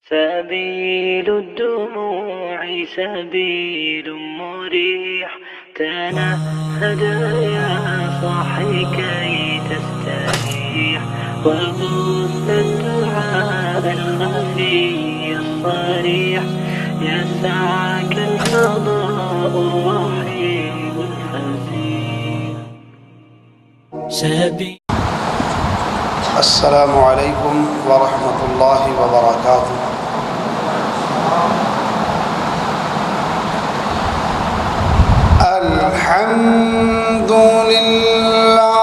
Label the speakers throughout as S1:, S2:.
S1: سبيل الدموع سبيل مريح، تنهد يا صاحي كي تستريح، وبث الدعاء الخفي الصريح، يسعك الفضاء الرحيم الفسيح.
S2: السلام عليكم ورحمة الله وبركاته. الحمد لله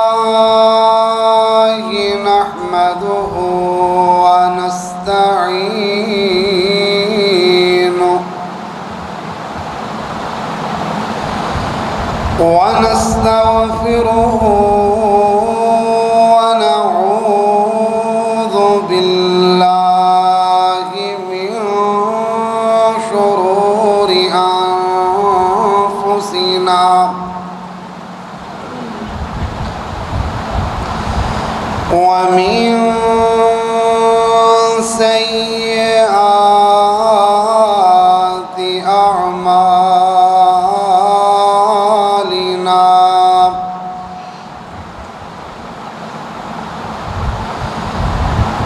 S2: نحمده ونستعينه ونستغفره ونعوذ بالله من شرور أنفسنا ومن سيئات أعمالنا،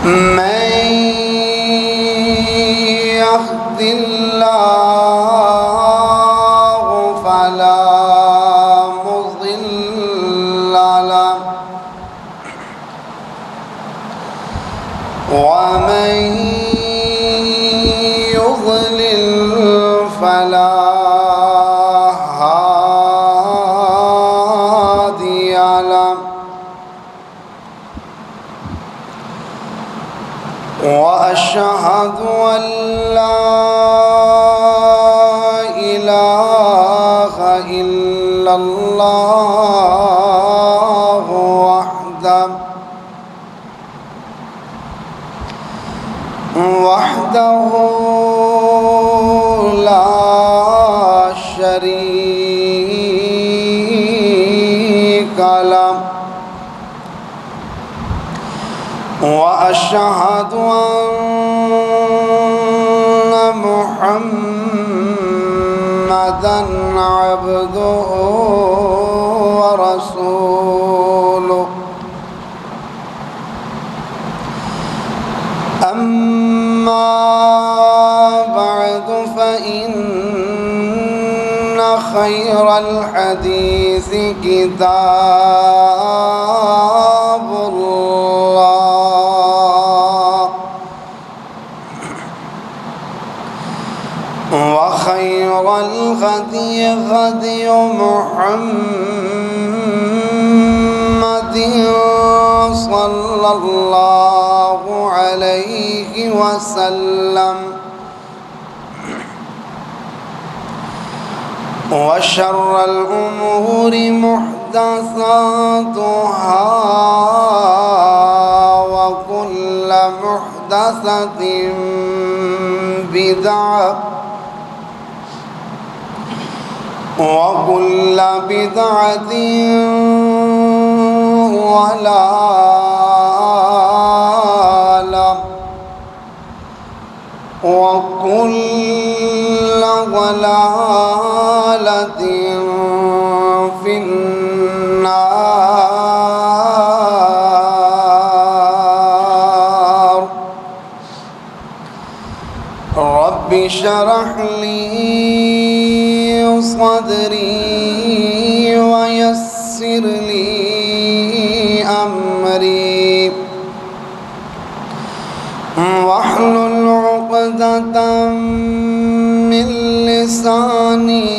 S2: من يهد الله فلا مضل له ومن يضلل فلا هادي له، وأشهد أن لا إله إلا الله وحده لا شريك له، وأشهد أن محمدًا عبده ورسوله. أما بعد فإن خير الحديث كتاب الله، وخير الهدي هدي محمد صلى الله عليه وسلم، وشر الأمور محدثاتها، وكل محدثة بدعة، وكل بدعة ضلالة، وكل ضلالة في النار. رب اشرح لي صدري ويسر لي أمري، واحلل عقدة من لساني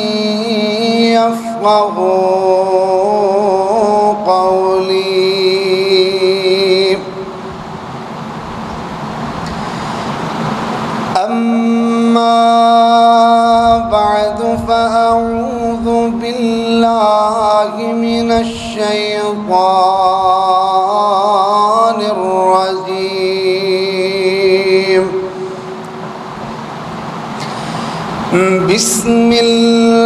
S2: يفقه قولي. أما بعد فأعوذ بالله من الشيطان الرجيم. بسم الله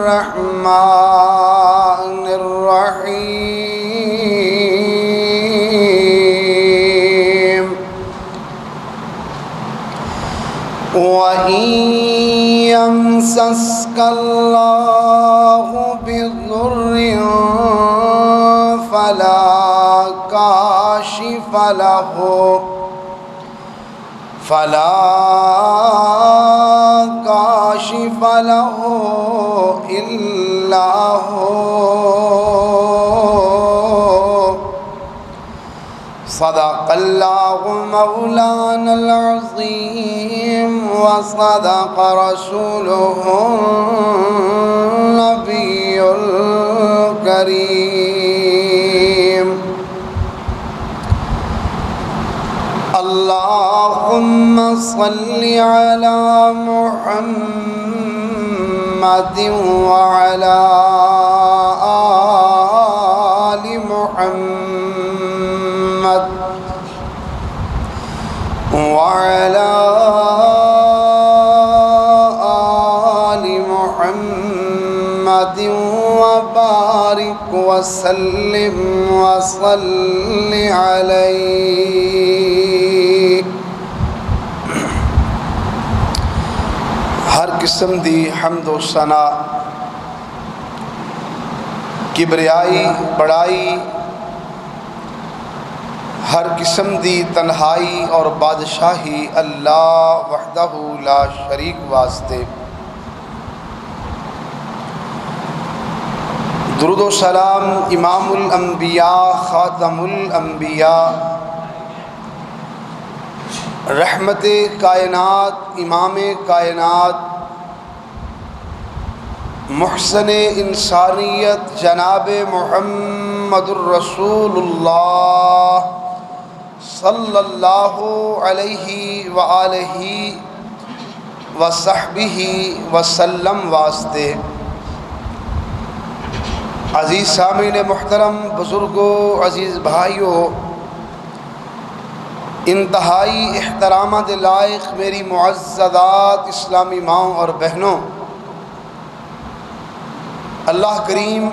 S2: الرحمن الرحيم. وَإِن يَمْسَسْكَ اللَّهُ بِضُرٍّ فَلَا كَاشِفَ لَهُ إِلَّا هُوَ صدق الله مولانا العظيم وصدق رسوله النبي الكريم اللهم صل على محمد وعلى آل محمد وعلى آل محمد وبارك وسلم وصل عليه. ہر قسم دی حمد و ثنا، کبریائی، بڑائی، ہر قسم دی تنہائی اور بادشاہی اللہ وحدہ لا شریک واسطے. درود و سلام امام الانبیاء خاتم الانبیاء رحمت کائنات امام کائنات محسن انسانیت جناب محمد الرسول اللہ صلی اللہ علیہ وآلہ وصحبہ وسلم واسطے. عزیز سامعین محترم، بزرگوں، عزیز بھائیوں، انتہائی احترامات لائق میری معززات اسلامی ماؤں اور بہنوں، اللہ کریم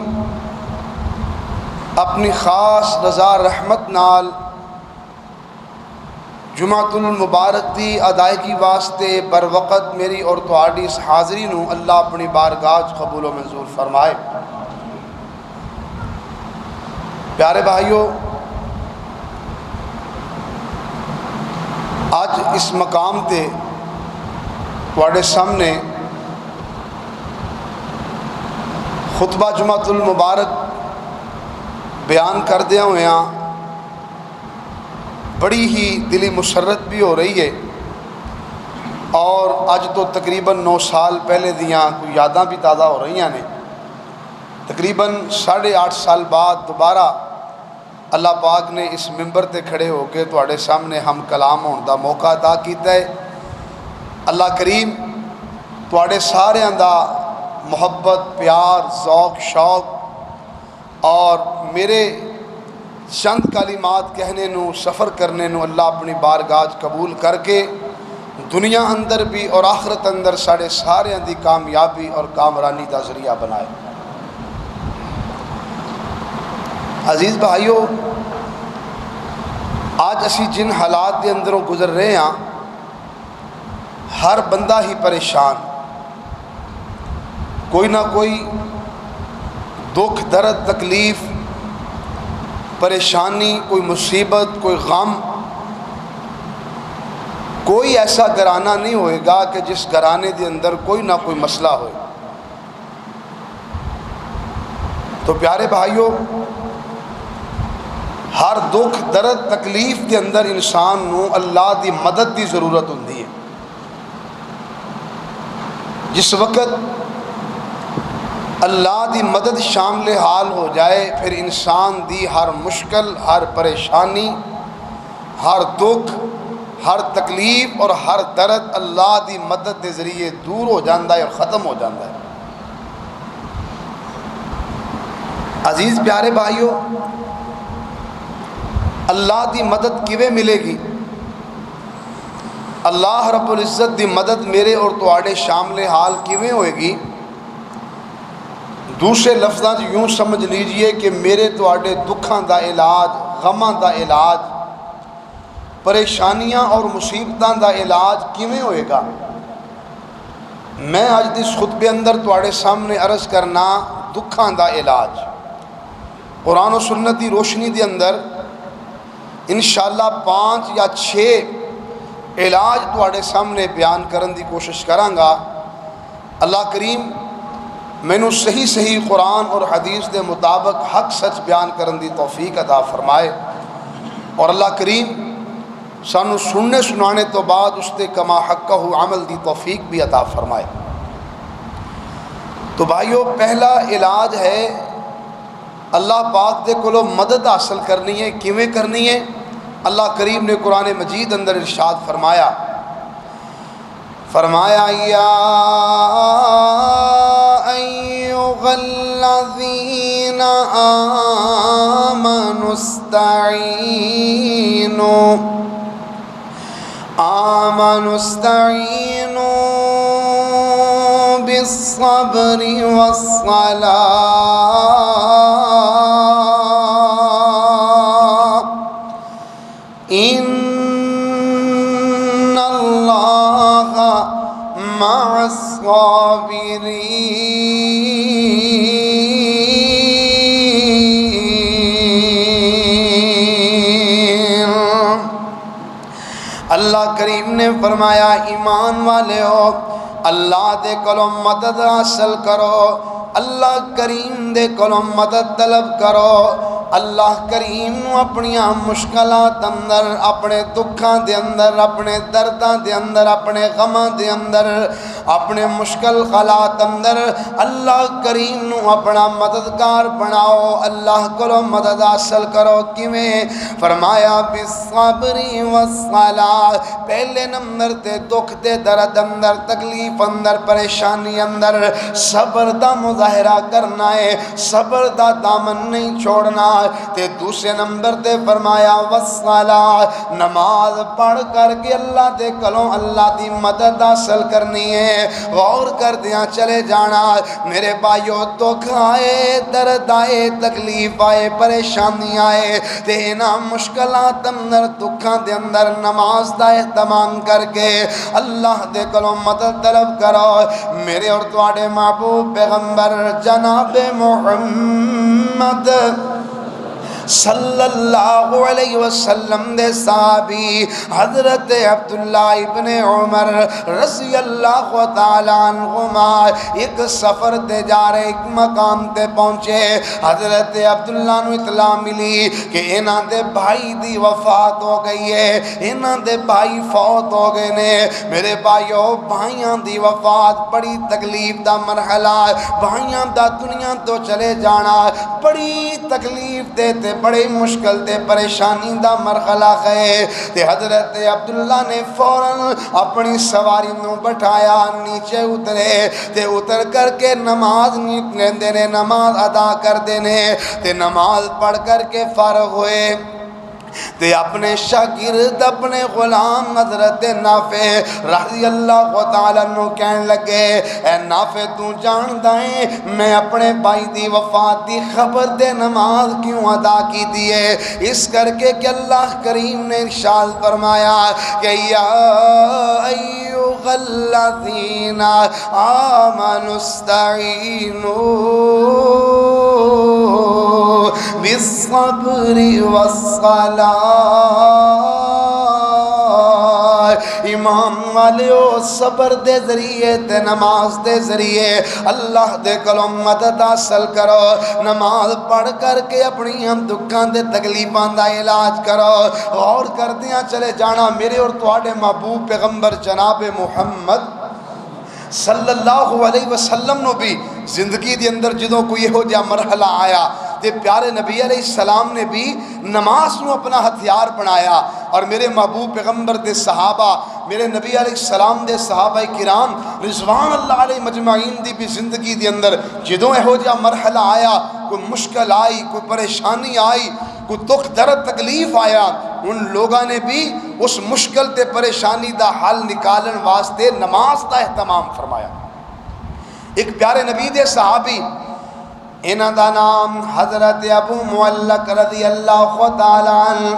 S2: اپنی خاص رضا رحمت نال جمعۃ المبارک دی ادائیگی واسطے بر وقت میری اور تہاڈی اس حاضری نو اللہ اپنی بارگاہ قبول و منظور فرمائے. پیارے بھائیوں، آج اس مقام تے تواڈے سامنے خطبہ جمعۃ المبارک بیان کردیا ہویا بڑی ہی دلی مسرت بھی ہو رہی ہے، اور اج تو تقریباً 9 سال پہلے دیاں کوئی یاداں بھی تازہ ہو رہی ہیں نے. تقریباً 8.5 سال بعد دوبارہ اللہ پاک نے اس ممبر تے کھڑے ہو کے تواڈے سامنے ہم کلام ہون دا موقع عطا کیتا ہے. اللہ کریم تواڈے ساریاں دا محبت، پیار، ذوق، شوق اور میرے چند کلمات کہنے نو، سفر کرنے نو اللہ اپنی بارگاہ قبول کر کے دنیا اندر بھی اور آخرت اندر ساڑے ساریاں دی کامیابی اور کامرانی دا ذریعہ بنائے. عزیز بھائیو، آج اسی جن حالات دے اندروں گزر رہے ہیں، ہر بندہ ہی پریشان، کوئی نہ کوئی دکھ، درد، تکلیف، پریشانی، کوئی مصیبت، کوئی غم. کوئی ایسا گھرانہ نہیں ہوئے گا کہ جس گھرانے دے اندر کوئی نہ کوئی مسئلہ ہوئے. تو پیارے بھائیوں، ہر دکھ، درد، تکلیف کے اندر انسان نو اللہ دی مدد دی ضرورت ہوندی ہے. جس وقت اللہ دی مدد شامل حال ہو جائے، پھر انسان دی ہر مشکل، ہر پریشانی، ہر دکھ، ہر تکلیف اور ہر درد اللہ دی مدد کے ذریعے دور ہو جاندہ ہے اور ختم ہو جاندہ ہے. عزیز پیارے بھائیوں، اللہ دی مدد کیویں ملے گی؟ اللہ رب العزت دی مدد میرے اور تواڈے شامل حال کیویں ہوئے گی؟ دوسرے لفظاں یوں سمجھ لیجئے کہ میرے تواڈے دکھاں دا علاج، غماں دا علاج، پریشانیاں اور مصیبتاں دا علاج کیویں ہوئے گا؟ میں اج اس خطبے اندر تواڈے سامنے عرض کرنا دکھاں دا علاج قرآن و سنت دی روشنی دے اندر انشاءاللہ 5 یا 6 علاج تواڈے سامنے بیان کرن دی کوشش کراں گا۔ اللہ کریم مینوں صحیح قرآن اور حدیث دے مطابق حق سچ بیان کرن دی توفیق عطا فرمائے، اور اللہ کریم سانو سننے سنانے تو بعد اس تے کما حقہ عمل دی توفیق بھی عطا فرمائے۔ تو بھائیو، پہلا علاج ہے اللہ پاک دے کولو مدد حاصل کرنی ہے۔ کیویں کرنی ہے؟ اللہ کریم نے قرآن مجید اندر ارشاد فرمایا یا ایھا الذین آمنوا استعینوا بالصبر والصلاۃ ان اللہ مع الصابرین۔ اللہ کریم نے فرمایا ایمان والے ہو، اللہ دے کولو مدد حاصل کرو، اللہ کریم دے کولو مدد طلب کرو۔ اللہ کریم نو اپنی مشکلات اندر، اپنے دکھاں دے اندر، اپنے درداں دے اندر، اپنے غماں دے اندر، اپنے مشکل حالات اندر اللہ کریم نو اپنا مددگار بناؤ، اللہ کولو مدد حاصل کرو۔ کیویں؟ فرمایا بالصبر والصلاۃ، پہلے نمبر تے دکھ دے درد اندر، تکلیف اندر، پریشانی اندر صبر دا مظاہرہ کرنا ہے، صبر دا دامن نہیں چھوڑنا۔ تے دوسرے نمبر تے فرمایا والصلاۃ، نماز پڑھ کر کے اللہ دے کولوں اللہ دی مدد حاصل کرنی ہے۔ غور کر دیاں چلے جانا میرے بھائیو، دکھ آئے، درد آئے، تکلیف آئے، پریشانی آئے تے نا مشکلات اندر، دکھاں دے اندر نماز دا اہتمام کر کے اللہ دے کولوں مدد طلب کرو۔ میرے اور تواڈے محبوب پیغمبر جناب محمد صلی اللہ علیہ وسلم دے صحابی حضرت عبداللہ ابن عمر رضی اللہ تعالیٰ عنہما ایک سفر تے جا رہے، ایک مقام تے پہنچے۔ حضرت عبداللہ نو اطلاع ملی کہ انہاں دے بھائی دی وفات ہو گئی ہے، انہاں دے بھائی فوت ہو گئے نے۔ میرے بھائیو، بھائیاں دی وفات بڑی تکلیف دا مرحلہ، بھائیاں دا دنیا تو چلے جانا بڑی تکلیف دے تے بڑے مشکل تے پریشانی دا مرحلہ ہے۔ تے حضرت عبداللہ نے فوراً اپنی سواری نو بٹھایا، نیچے اترے تے اتر کر کے نماز لیندے نے، نماز ادا کر دینے تے نماز پڑھ کر کے فارغ ہوئے تے اپنے شاگرد، اپنے غلام حضرت نافع رضی اللہ تعالیٰ عنہ کہنے لگے، اے نافع تو جاندا ہے میں اپنے بھائی دی وفات دی خبر دے نماز کیوں ادا کی دیئے؟ اس کر کے کہ اللہ کریم نے ارشاد فرمایا کہ یا ایھا الذین آمنوا استعینوا بالصبر والصلاۃ۔ ایمان والیو، صبر دے ذریعے تے نماز دے ذریعے اللہ دے کولوں مدد حاصل کرو۔ نماز پڑھ کر کے اپنی ہم دکھاں دے تکلیفاں دا علاج کرو۔ غور کردیاں چلے جانا میرے اور تواڈے محبوب پیغمبر جناب محمد صلی اللہ علیہ وسلم نو بھی زندگی دے اندر جدوں کوئی یہو جہا مرحلہ آیا تے پیارے نبی علیہ السلام نے بھی نماز نو اپنا ہتھیار بنایا، اور میرے محبوب پیغمبر دے صحابہ، میرے نبی علیہ السلام دے صحابہ کرام رضوان اللہ علیہ مجمعین دی بھی زندگی دے اندر جدوں یہو جہا مرحلہ آیا، کوئی مشکل آئی، کوئی پریشانی آئی، کوئی دکھ درد تکلیف آیا، ان لوگاں نے بھی اس مشکل تے پریشانی دا حل نکالن واسطے نماز دا اہتمام فرمایا۔ ایک پیارے نبی دے صحابی، انہاں دا نام حضرت ابو معلق رضی اللہ تعالیٰ عنہ،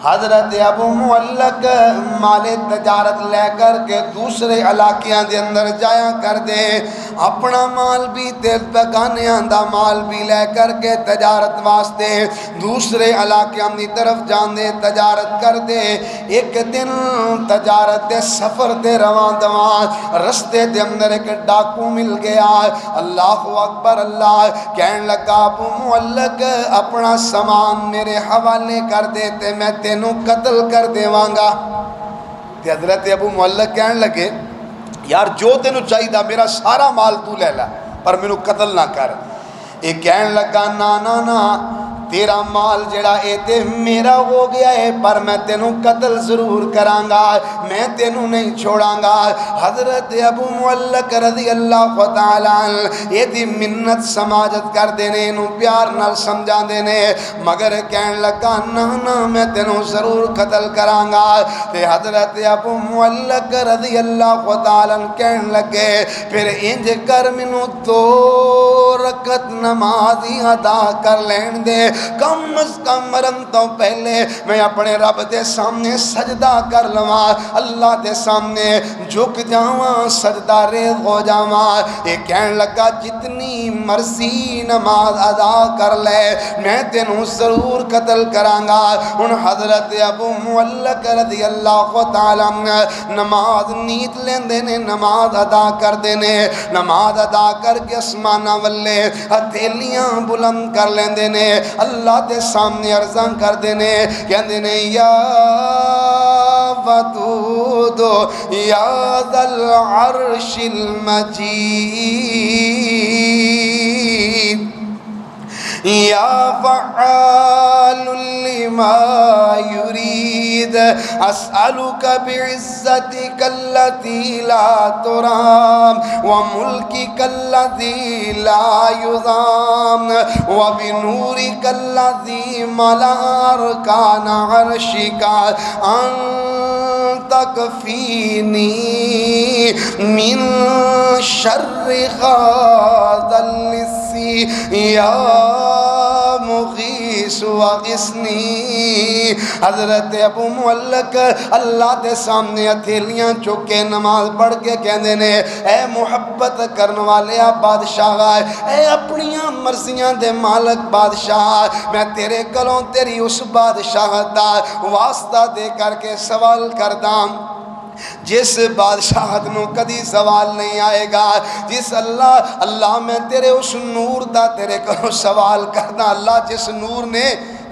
S2: حضرت ابو معلق مال تجارت لے کر کے دوسرے علاقیاں دے اندر جایا کر دے، اپنا مال بھی تے بگانیاں دا مال بھی لے کر کے تجارت واسطے دوسرے علاقیاں دی طرف جان دے، تجارت کر دے۔ ایک دن تجارت دے سفر دے رواں دواں رستے دے اندر ایک ڈاکو مل گیا، اللہ اکبر اللہ، کہن لگا ابو معلق اپنا سامان میرے حوالے کر دے تے میں تینوں قتل کر دیواں گا۔ تے حضرت ابو معلق کہن لگے یار جو تینوں چاہیے میرا سارا مال تو لے لے پر مینوں قتل نہ کر۔ یہ کہن لگا نا نا نا، تیرا مال جڑا اے تے میرا ہو گیا ہے پر میں تینوں قتل ضرور کراں گا، میں تینوں نہیں چھوڑاں گا۔ حضرت ابو معلق رضی اللہ تعالی عنہ یہ دی منت سماجت کر دینے، انہوں پیار نال سمجھا دینے، مگر کہن لگا نا نا میں تینوں ضرور قتل کراں گا۔ تے حضرت ابو معلق رضی اللہ تعالی عنہ کہن لگے پھر انج کر منوں 2 رکعت نماز ہی ادا کر لین دے، کم از کم مرن تو پہلے میں اپنے رب دے سامنے سجدہ کر لواں، اللہ دے سامنے جھک جاواں، سجدہ ریز ہو جاواں۔ یہ کہن لگا جتنی مرضی نماز ادا کر لے میں تینوں ضرور قتل کراں گا۔ ان حضرت ابو معلق رضی اللہ تعالی عنہ نماز نیت لیندے نے، نماز ادا کر دینے، نماز ادا کر کے اسمانہ والے ہتھیلیاں بلند کر لیندے نے، اللہ دے سامنے عرضاں کر دینے، کہندے نے یا ودود یا ذا العرش المجید یا فعال لما يريد اسألك بعزتك التي لا ترام وملكك الذي لا يضام وبنورك الذي ملأ أركان عرشك أن تكفيني من شر هذا اللص یا مغیث وغثنی۔ حضرت ابو معلق اللہ دے سامنے ہتھیلیاں چکے نماز پڑھ کے کہندے نے اے محبت کرن والے بادشاہ، اے اپنیاں مرضیاں دے مالک بادشاہ، میں تیرے کلوں تیری اس بادشاہ دا واسطہ دے کر کے سوال کرداں جس بادشاہت نو کدی سوال نہیں آئے گا، جس اللہ میں تیرے اس نور دا تیرے کو سوال کرنا، اللہ جس نور نے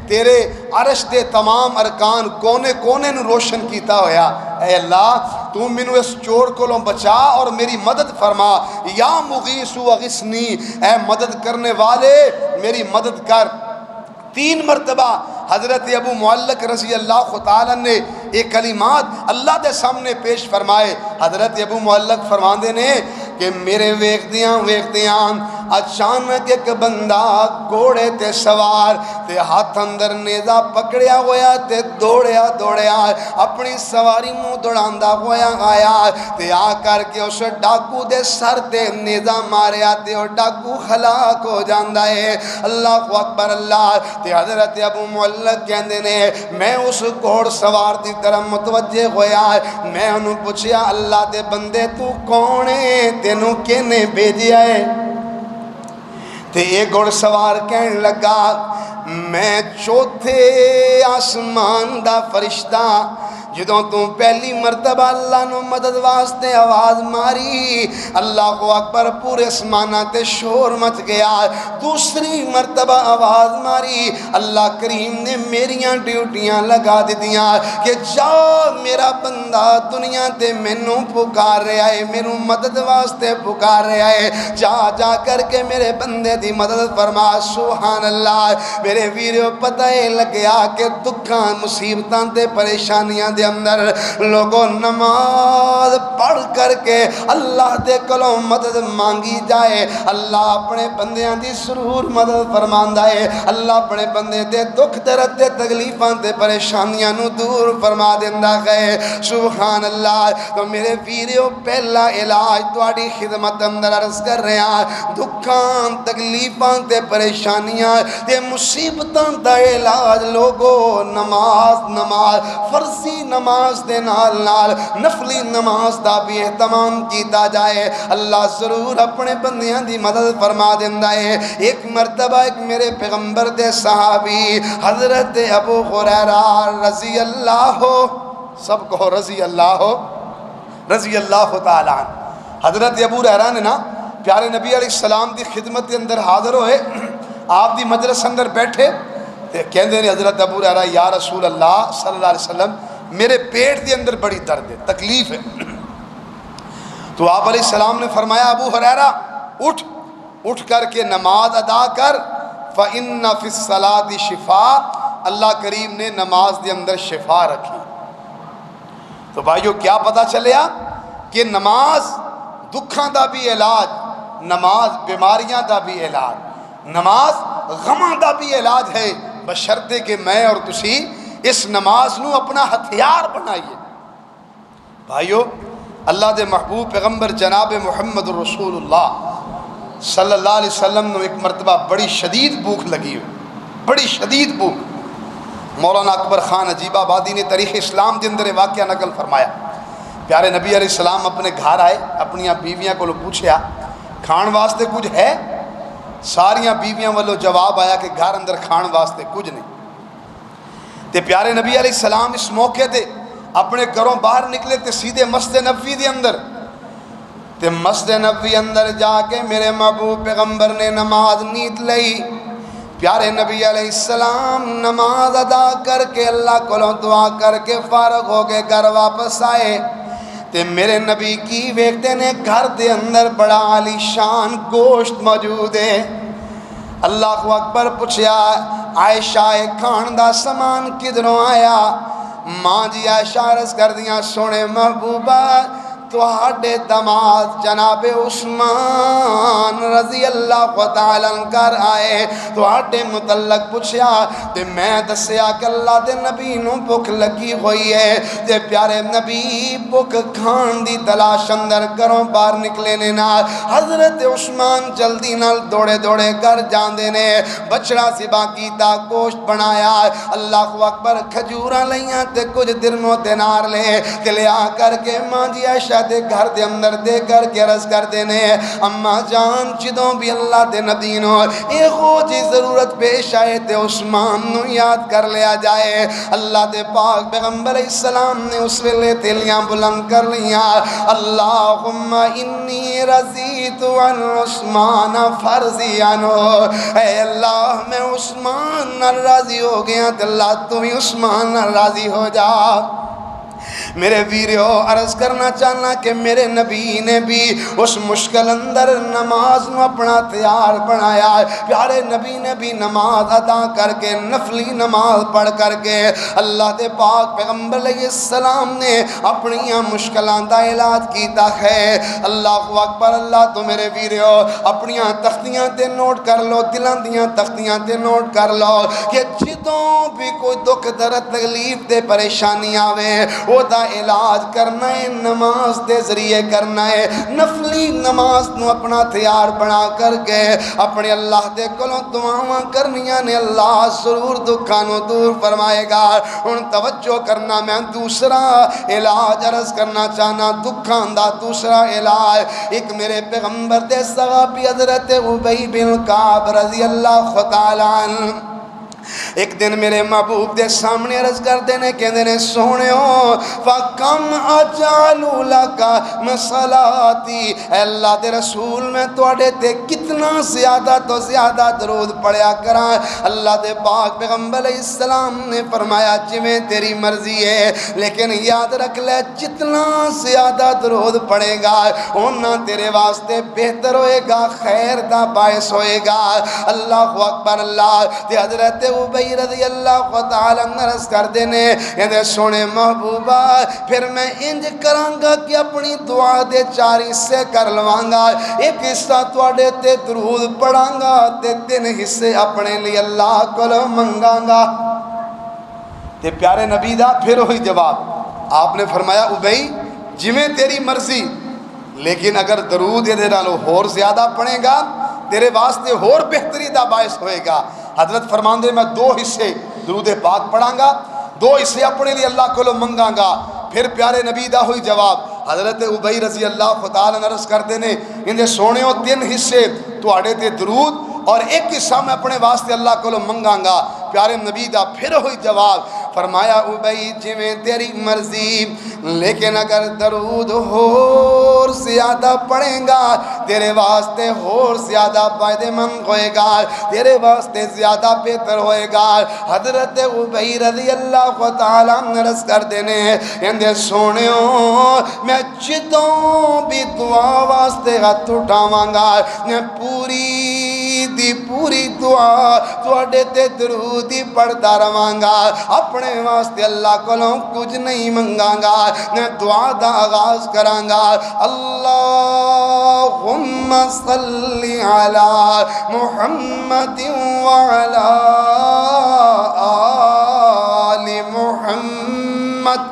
S2: تیرے عرش دے تمام ارکان کونے کونے نو روشن کیتا ہویا، اے اللہ تو منو اس چور کو بچا اور میری مدد فرما، یا مغیث وغثنی، اے مدد کرنے والے میری مدد کر۔ 3 مرتبہ حضرت ابو معلق رضی اللہ تعالیٰ نے ایک کلمات اللہ دے سامنے پیش فرمائے۔ حضرت ابو معلق فرماندے نے کہ میرے ویکھدیاں اچانک ایک بندہ گھوڑے تے سوار تے ہاتھ اندر نیزا پکڑیا ہویا تے دوڑیا اپنی سواری منہ دوڑاندا ہویا آیا تے آ کر کے اس ڈاکو دے سر تے نیزا ماریا تے وہ ڈاکو ہلاک ہو جاندا ہے۔ اللہ اکبر اللہ۔ تے حضرت ابو معلق کہندے نے میں اس گھوڑ سوار دی طرف متوجہ ہویا، میں انہوں پوچھیا اللہ دے بندے تو کون ہے، تینوں کینے بھیجیا ہے؟ تے ایک گھوڑ سوار کہنے لگا میں چوتھے آسمان دا فرشتہ، جدوں تو پہلی مرتبہ اللہ نو مدد واسطے آواز ماری اللہ اکبر پورے اسمانہ تے شور مچ گیا، دوسری مرتبہ آواز ماری اللہ کریم نے میریاں ڈیوٹیاں لگا دیاں کہ جا میرا بندہ دنیا تے مینوں پکار رہا ہے، میروں مدد واسطے پکار رہا ہے، جا کر کے میرے بندے دی مدد فرما۔ سبحان اللہ۔ میرے ویرو پتہ لگیا کہ دکھاں مصیبتاں تے پریشانیاں دے اندر لوگوں نماز پڑھ کر کے اللہ دے کولوں مدد مانگی جائے، اللہ اپنے بندیاں دی ضرور مدد فرماندا ہے، اللہ اپنے بندے دے دکھ درد دے تکلیفاں تے پریشانیاں نو دور فرما دیندا ہے۔ سبحان اللہ۔ تو میرے ویریو پہلا علاج تواڈی خدمت اندر عرض کر رہا، دکھاں تکلیفاں تے پریشانیاں تے مصیبتاں دا علاج لوگو نماز فرضی نماز دے نال نال نفلی نماز دا بھی اہتمام کیتا جائے، اللہ ضرور اپنے بندیاں دی مدد فرما دیندا ہے۔ ایک مرتبہ ایک میرے پیغمبر دے صحابی حضرت ابو ہریرہ رضی اللہ سب کو رضی اللہ تعالیٰ عنہ، حضرت ابو ہریرہ نے نا پیارے نبی علیہ السلام دی خدمت کے اندر حاضر ہوئے، آپ دی مجلس اندر بیٹھے تے کہندے نے حضرت ابو ہریرہ یا رسول اللہ صلی اللہ علیہ وسلم میرے پیٹ دے اندر بڑی درد ہے، تکلیف ہے۔ تو آپ علیہ السلام نے فرمایا ابو ہریرہ اٹھ کر کے نماز ادا کر، فَإِنَّ فِي الصَّلَاةِ شِفَاء، اللہ کریم نے نماز دے اندر شفا رکھی۔ تو بھائیو کیا پتہ چلیا کہ نماز دکھاں دا بھی علاج، نماز بیماریاں دا بھی علاج، نماز غماں دا بھی علاج ہے، بشرطے کہ میں اور تسی اس نماز نو اپنا ہتھیار بنائیے۔ بھائیو اللہ دے محبوب پیغمبر جناب محمد رسول اللہ صلی اللہ علیہ وسلم نو ایک مرتبہ بڑی شدید بھوک لگی ہوئی، بڑی شدید بھوک۔ مولانا اکبر خان عجیب آبادی نے تاریخ اسلام کے اندر واقعہ نقل فرمایا، پیارے نبی علیہ السلام اپنے گھر آئے، اپنی بیویاں کو پوچھیا کھان واسطے کچھ ہے؟ ساریاں بیویاں والوں جواب آیا کہ گھر اندر کھان واسطے کچھ نہیں۔ تے پیارے نبی علیہ السلام اس موقع تے اپنے گھروں باہر نکلے تے سیدھے مسجد نبوی دے اندر، تے مسجد نبوی اندر جا کے میرے محبوب پیغمبر نے نماز نیت لئی۔ پیارے نبی علیہ السلام نماز ادا کر کے اللہ کو دعا کر کے فارغ ہو کے گھر واپس آئے تے میرے نبی کی ویکھتے نے گھر دے اندر بڑا عالی شان گوشت موجود ہے۔ اللہ اکبر، پوچھیا عائشہ کھان دا سامان کدھروں آیا؟ ماں جی عائشہ عرض کر دیاں سونے محبوبہ تواڈے دماد جناب عثمان رضی اللہ تعالیٰ عنہ کر آئے، تواڈے متعلق پوچھیا تے میں دسیا کہ اللہ دے نبی نو بھوک لگی ہوئی ہے تے پیارے نبی بھوک کھان دی تلاش اندر گھروں باہر نکلے نے نال حضرت عثمان جلدی نال دوڑے دوڑے کر جاندے نے، بچڑا سبا کیتا گوشت بنایا، اللہ اکبر، کھجوراں لیاں تے کچھ درم و دینار لے تے لیا کر کے ماں جی عائشہ دے گھر دے اندر دے کر کے عرض کر دینے اماں جان جدوں بھی اللہ دے نبی نو اے ہو جی ضرورت پیش آئے تے عثمان نو یاد کر لیا جائے۔ اللہ دے پاک پیغمبر علیہ السلام نے اس ویلے تیلیاں بلند کر لیاں، اللہم انی رضیت عن عثمان فرضی عنہ، اے اللہ میں عثمان راضی ہو گیا تے اللہ تو بھی عثمان راضی ہو جا۔ میرے ویریو عرض کرنا چاہنا کہ میرے نبی نے بھی اس مشکل اندر نماز نو اپنا تیار بنایا، پیارے نبی نے بھی نماز ادا کر کے نفلی نماز پڑھ کر کے اللہ دے پاک پیغمبر علیہ السلام نے اپنی مشکلان دا علاج کیتا ہے۔ اللہ اکبر، اللہ تو میرے ویریو اپنی تختیاں تے نوٹ کر لو، دلان دیاں تختیاں تے نوٹ کر لو کہ جدوں بھی کوئی دکھ درد تکلیف تے پریشانی آوے وہ دا علاج کرنا ہے نماز دے ذریعے کرنا ہے، نفلی نماز نو اپنا تیار بنا کر کے اپنے اللہ دے کولوں دعاواں کرنیاں نے، اللہ ضرور دکھاں نو دور فرمائے گا۔ ان توجہ کرنا، میں دوسرا علاج عرض کرنا چاہنا، دکھاں دا دوسرا علاج ایک میرے پیغمبر دے صحابی حضرت ابی بن کعب رضی اللہ تعالیٰ عنہ ایک دن میرے محبوب دے سامنے عرض کر دینے کہندے نے سونےو فَقَمْ أَجْعَلُ لَكَ مَصَلَاتِي، اے اللہ دے رسول میں توڑے تے کتنا زیادہ تو زیادہ درود پڑھیا کراں۔ اللہ دے پاک پیغمبر علیہ السلام نے فرمایا جویں تیری مرضی ہے، لیکن یاد رکھ لے جتنا زیادہ درود پڑھے گا اونا تیرے واسطے بہتر ہوئے گا، خیر دا باعث ہوئے گا۔ اللہ اکبر، اللہ تے حضرت ابی رضی اللہ تعالی عنہ عرض کر دینے اندے سونے محبوبہ پھر میں انج کرانگا کہ اپنی دعا دے 4 حصے کر لوانگا، ایک حصہ تواڈے تے درود پڑھانگا تے 3 حصے اپنے لیے اللہ کو منگانگا۔ تے پیارے نبی دا پھر ہوئی جواب، آپ نے فرمایا ابی جویں تیری مرضی، لیکن اگر درود یہ نالو اور زیادہ پڑھے گا تیرے واسطے اور بہتری دا باعث ہوئے گا۔ حضرت فرماندے میں 2 حصے درود پاک پڑھاں گا، 2 حصے اپنے لیے اللہ کو منگاں گا۔ پھر پیارے نبی دا ہوئی جواب، حضرت ابی رضی اللہ تعالیٰ عنہ عرض کرتے نے اندے سونے 3 حصے تو آڑے تے درود اور 1 حصہ میں اپنے واسطے اللہ کو منگاں گا۔ پیارے نبی دا پھر ہوئی جواب، فرمایا ابی جویں تیری مرضی، لیکن اگر درود اور زیادہ پڑھیں گا تیرے واسطے اور زیادہ فائدہ مند ہوئے گا، تیرے واسطے زیادہ بہتر ہوئے گا۔ حضرت ابی رضی اللہ تعالیٰ عنہ عرض کر دینے اندے سونیوں میں جدوں بھی دعا واسطے ہاتھ اٹھاواں گا، میں پوری دی پوری دعا تواڈے تے درود ہی پڑھدا رہواں گا، اپنے واسطے اللہ کولوں کچھ نہیں منگاں گا، میں دعا دا آغاز کراں گا، اللہم صلی علی محمد وعلی آل محمد۔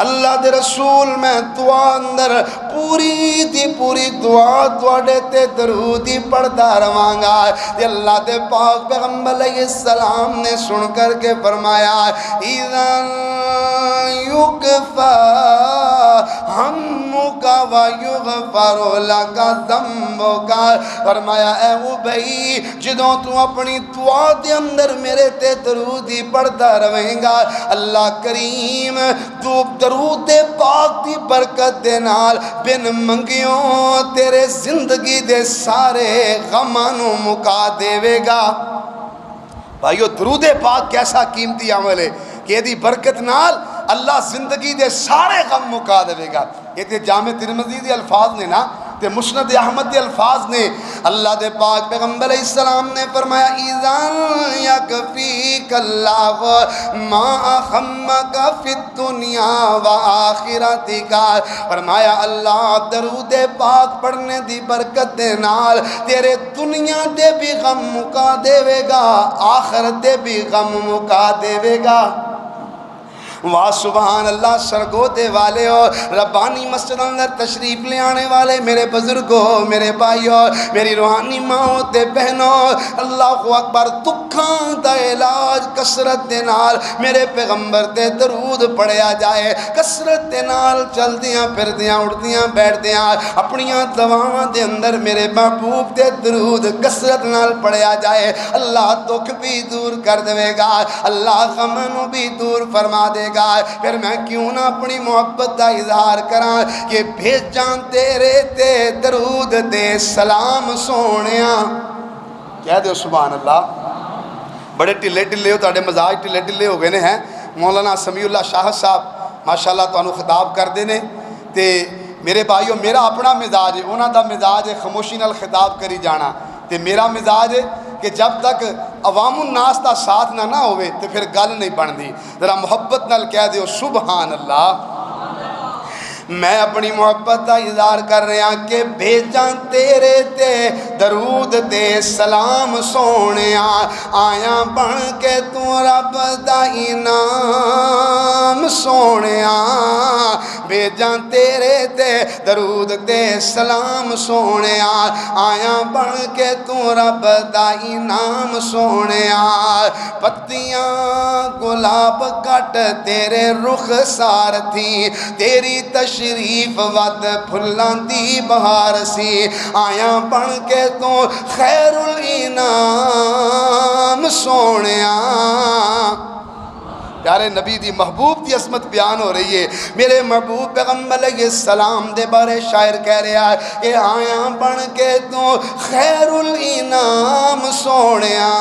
S2: اللہ دے رسول میں دعا اندر پوری دی پوری دعا تواڈے تے درود ہی پڑھدا رہواں گا۔ تے اللہ دے پاک پیغمبر علیہ السلام نے سن کر کے فرمایا اذا یکفا ہمک ویغفر لک ذنبک، فرمایا اے ابی جدوں تو اپنی دعا دے اندر میرے تے درود ہی پڑھدا رہیں گا، اللہ کریم تو درود پاک دی برکت دے نال بن منگیوں تیرے زندگی دے سارے غماں نوں مکا دیوے گا۔ بھائیو درود پاک کیسا قیمتی عمل ہے کہ دی برکت نال اللہ زندگی دے سارے غم مکا دے گا۔ یہ تے جامع ترمذی دے الفاظ نے نا، تے مسند احمد دے الفاظ نے، اللہ دے پاک پیغمبر علیہ السلام نے فرمایا اذا یکفیک اللہ ما اخمک فی الدنیا وآخرتک، فرمایا اللہ درود پاک پڑھنے دی برکت دے نال تیرے دنیا دے بھی غم مکا دے گا، آخرت دے بھی غم مکا دے گا۔ واہ سبحان اللہ، سرگودے والے ہو، ربانی مسجد اندر تشریف لے آنے والے میرے بزرگوں، میرے بھائیوں، میری روحانی ماں تے بہنوں، اللہ اکبر، دکھاں دا علاج کسرت دے نال میرے پیغمبر تے درود پڑھیا جائے، کسرت دے نال چل دیاں پھر دیاں اڑ دیاں بیٹھ دیاں اپنیاں دواواں دے اندر میرے محبوب تے درود کسرت نال پڑھیا جائے، اللہ دکھ بھی دور کر دے گا، اللہ غم بھی دور فرما دے گا۔ پھر میں کیوں نہ اپنی محبت دا اظہار کراں کہ بھیجاں تیرے تے درود دے سلام سونیاں، کہہ دو سبحان اللہ۔ بڑے ٹلے ٹلے ہو، تاڑے مزاج ٹلے ٹلے ہو گئے ہیں۔ مولانا سمیع اللہ شاہ صاحب ماشاءاللہ تانوں خطاب کر دینے تے میرے بھائیو میرا اپنا مزاج ہے، انہاں دا مزاج ہے خاموشی نال خطاب کری جانا، تے میرا مزاج ہے کہ جب تک عوام الناس دا ساتھ نہ ہوئے تو پھر گل نہیں بندی، ذرا محبت نال کہہ دیو سبحان اللہ۔ میں اپنی محبت دا اظہار کر رہا کہ بھیجاں تیرے تے درود تے سلام سونیاں، آیاں بن کے تو رب دا انعام سونیاں، بھیجاں تیرے تے درود تے سلام سونیاں، آیاں بن کے تو رب دا انعام سونیاں، پتیاں گلاب کٹ تیرے رخ سار تھی، تیری تشریف ود پھلاں دی بہار سی، آیاں بن کے تو خیر الانعام سونیاں۔ پیارے نبی دی محبوب دی عظمت بیان ہو رہی ہے، میرے محبوب پیغمبر علیہ السلام دے بارے شاعر کہہ رہا ہے کہ آیاں بن کے تو خیر الانعام سونیاں،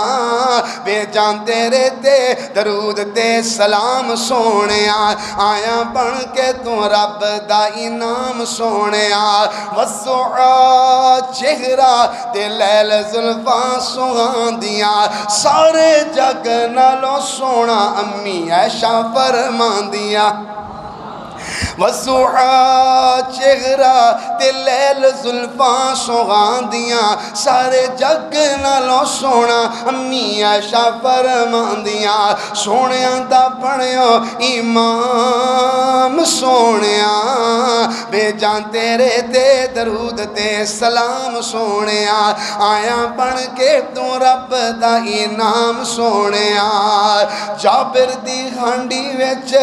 S2: بھیجاں تیرے تے درود تے سلام سونیا آیا بن کے تو رب دا انعام سونیا وضحا چہرہ تے لیل زلفاں سہاندیاں سارے جگ نالوں سونا امی عائشہ فرماندیاں وضحا چہرہ تے لیل زلفاں سہاندیاں سارے جگ نالوں سونا امی عائشہ فرماندیاں سونیاں دا بنیو امام سونیاں بھیجاں تیرے تے درود تے سلام سونیاں آیا بن کے تو رب دا انعام سونیاں جابر دی ہانڈی وچ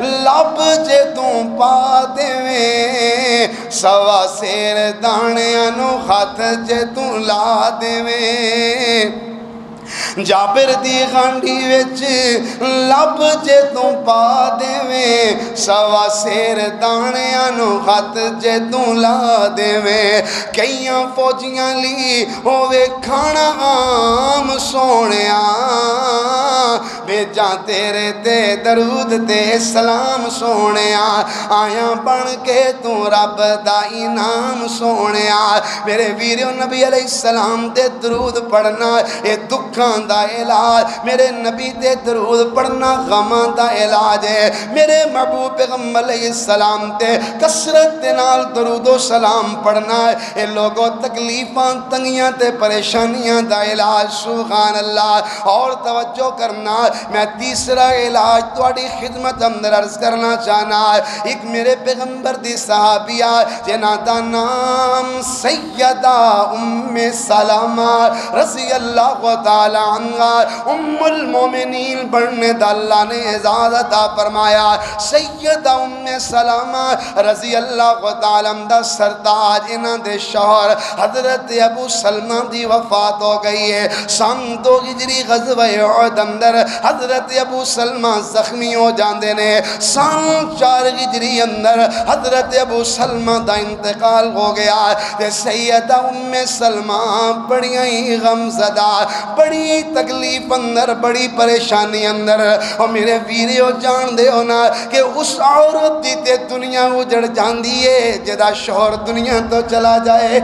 S2: لب جے تو پا دیویں سوا سیر دانیاں نو خط جے تو لا دیویں جابر دی غانڈی وچ لب جے تو پا دیویں سوا سیر دانیاں نو خط جے تو لا دیویں کئیاں فوجیاں لی ہووے کھانا عام سونیاں بھیجاں تیرے تے درود تے سلام سونیاں آیا بن کے تو رب دا انعام سونیاں میرے ویریو نبی علیہ السلام تے درود پڑھنا اے دکھاں دا علاج میرے نبی تے درود پڑھنا غماں دا علاج ہے میرے محبوب پیغمبر علیہ السلام تے کثرت دے نال درود و سلام پڑھنا ہے اے لوگوں تکلیفاں تنگیاں تے پریشانیاں دا علاج سبحان اللہ اور توجہ کرنا میں تیسرا علاج تواڈی خدمت اندر عرض کرنا چاہنا ہے ایک میرے پیغمبر دی صحابیہ جنہاں دا نام سیدہ ام سلمہ رضی اللہ تعالی عنہ ام المومنین بننے دا اللہ نے اعزاز عطا فرمایا سیدہ ام سلمہ رضی اللہ تعالی عنہ سرتاج انہاں دے شوہر حضرت ابو سلمہ دی وفات ہو گئی ہے سن 2 ہجری غزوہ احد اندر حضرت ابو سلمہ زخمی ہو جاندے نے سن 4 ہجری اندر حضرت ابو سلمہ دا انتقال ہو گیا تے سیدہ ام سلمہ بڑیاں ہی غم زدہ بڑی تکلیف اندر بڑی پریشانی اندر اور میرے ویریو جان دے ہونا کہ اس عورت دی تے دنیا اجڑ جاندی ہے جدا شوہر دنیا تو چلا جائے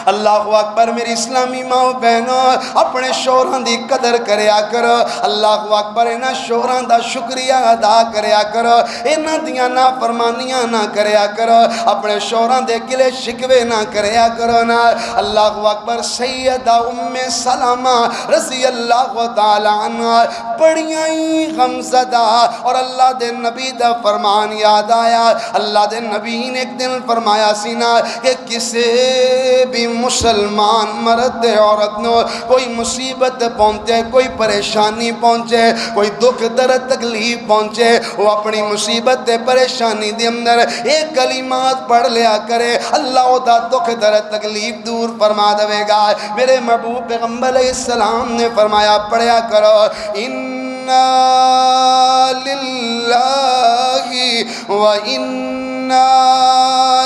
S2: اللہ اکبر میری اسلامی ماں و بہنوں اپنے شوہران دی قدر کریا کرو اللہ اکبر انہاں شوہران دا شکریہ ادا کریا کرو انہاں دیاں نافرمانیاں نہ کریا کرو اپنے شوہران دے گلے شکوے نہ کریا کرو نا اللہ اکبر سیدہ ام سلمہ رضی اللہ تعالی عنہ بڑیاں ہی غمزدہ اور اللہ دے نبی دا فرمان یاد آیا اللہ دے نبی نے ایک دن فرمایا سینا کہ کسے بھی مسلمان مرد عورت نو کوئی مصیبت پہنچے کوئی پریشانی پہنچے کوئی دکھ درد تکلیف پہنچے وہ اپنی مصیبت پریشانی دے اندر ایک کلمات پڑھ لیا کرے اللہ دا دکھ درد تکلیف دور فرما دے گا میرے محبوب پیغمبر علیہ السلام نے فرمایا پڑھیا کرو اِنَّا لِلَّهِ وَإِنَّا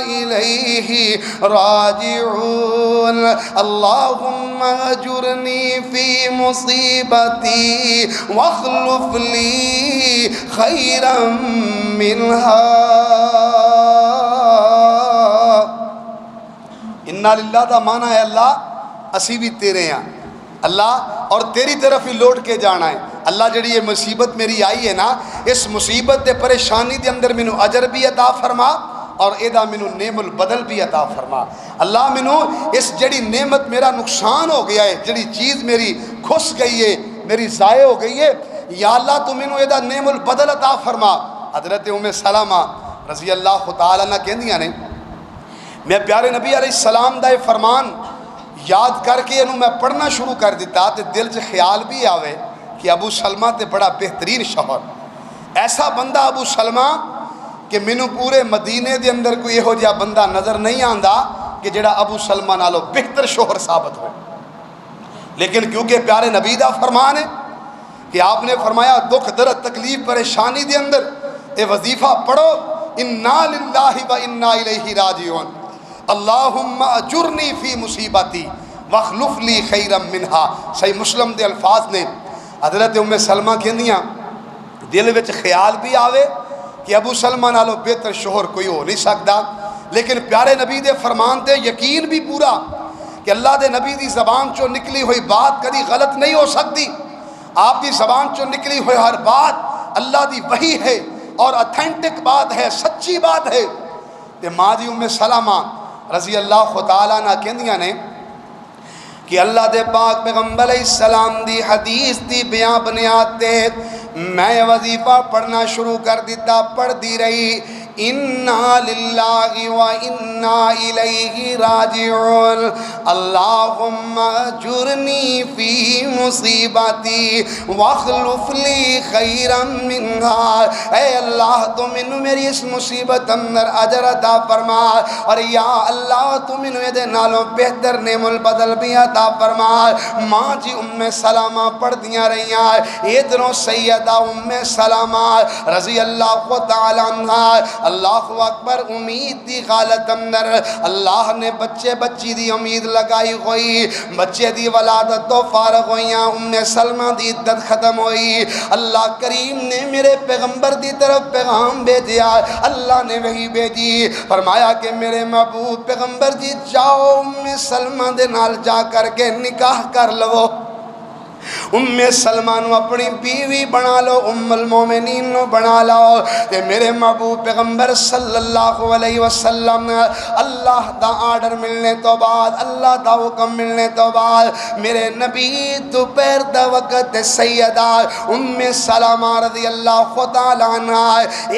S2: إِلَيْهِ راجعون اللهم اجرني في مصيبتي واخلف لي خيرا منها اِنَّا لِلَّهِ دا معنی ہے اللہ اسی بھی تیرے ہیں اللہ اور تیری طرف ہی لوٹ کے جانا ہے اللہ جڑی یہ مصیبت میری آئی ہے نا اس مصیبت دے پریشانی دے اندر منو اجر بھی عطا فرما اور ایدہ منو نعم البدل بھی عطا فرما اللہ منو اس جڑی نعمت میرا نقصان ہو گیا ہے جڑی چیز میری کھس گئی ہے میری ضائع ہو گئی ہے یا اللہ تو منو ایدہ نعم البدل عطا فرما حضرت ام سلمہ رضی اللہ تعالیٰ عنہ کہندیاں نے میں پیارے نبی علیہ السلام دا فرمان یاد کر کے انہوں میں پڑھنا شروع کر دیتا تے دل سے خیال بھی آوے کہ ابو سلمہ تے بڑا بہترین شوہر ایسا بندہ ابو سلمہ کہ منو پورے مدینے دے اندر کوئی ہو جا بندہ نظر نہیں آندا کہ جڑا ابو سلمہ نالو بہتر شوہر ثابت ہو لیکن کیونکہ پیارے نبی دا فرمان ہے کہ آپ نے فرمایا دکھ درد تکلیف پریشانی دے اندر اے وظیفہ پڑھو اِنَّا لِلَّهِ وَإِنَّا إِلَيْهِ راجعون اللہم اجرنی فی مصیبتی وخلف لی خیرم منہا. صحیح مسلم دے الفاظ نے. حضرت ام سلمہ کہندیاں دل وچ خیال بھی آوے کہ ابو سلمہ نالو بہتر شوہر کوئی ہو نہیں سکتا، لیکن پیارے نبی دے فرمان تے یقین بھی پورا کہ اللہ دے نبی دی زبان چوں نکلی ہوئی بات کبھی غلط نہیں ہو سکتی. آپ دی زبان چوں نکلی ہوئی ہر بات اللہ دی وحی ہے اور اتھینٹک بات ہے، سچی بات ہے. تے ماں جی ام سلمہ رضی اللہ تعالیٰ عنہ کہندیاں نے کہ اللہ دے پاک پیغمبر علیہ السلام دی حدیث دی بیان بنیاد تے میں وظیفہ پڑھنا شروع کر دیتا، پڑھ دی رہی اِنَّا لِلَّهِ وَإِنَّا إِلَيْهِ راجعون اللہم اجرنی فی مصیبتی واخلف لی خیرا منہا. اے اللہ تو منو میری اس مصیبت اندر اجر عطا فرما، اور یا اللہ تو منو یہ دے نالوں بہتر نعم البدل بھی عطا فرما. ماں جی ام سلمہ پڑھ دیاں رہیاں. ادھروں سیدہ ام سلمہ رضی اللہ تعالیٰ عنہ اللہ اکبر امید دی غالت اندر اللہ نے بچے بچی دی امید لگائی ہوئی، بچے دی ولادت تو فارغ ہوئیاں، ام سلمہ دی عدت ختم ہوئی. اللہ کریم نے میرے پیغمبر دی طرف پیغام بھیجیا، اللہ نے وہی بھیجی، فرمایا کہ میرے محبوب پیغمبر جی جاؤ ام سلمہ دے نال جا کر کے نکاح کر لو. ام سلمہ نو اپنی بیوی بنا لو، ام المومنین نو بنا لو. تے میرے محبوب پیغمبر صلی اللہ علیہ وسلم اللہ دا آرڈر ملنے تو بعد، اللہ دا حکم ملنے تو بعد میرے نبی دوپہر دا وقت سیدہ ام سلمہ رضی اللہ تعالیٰ عنہ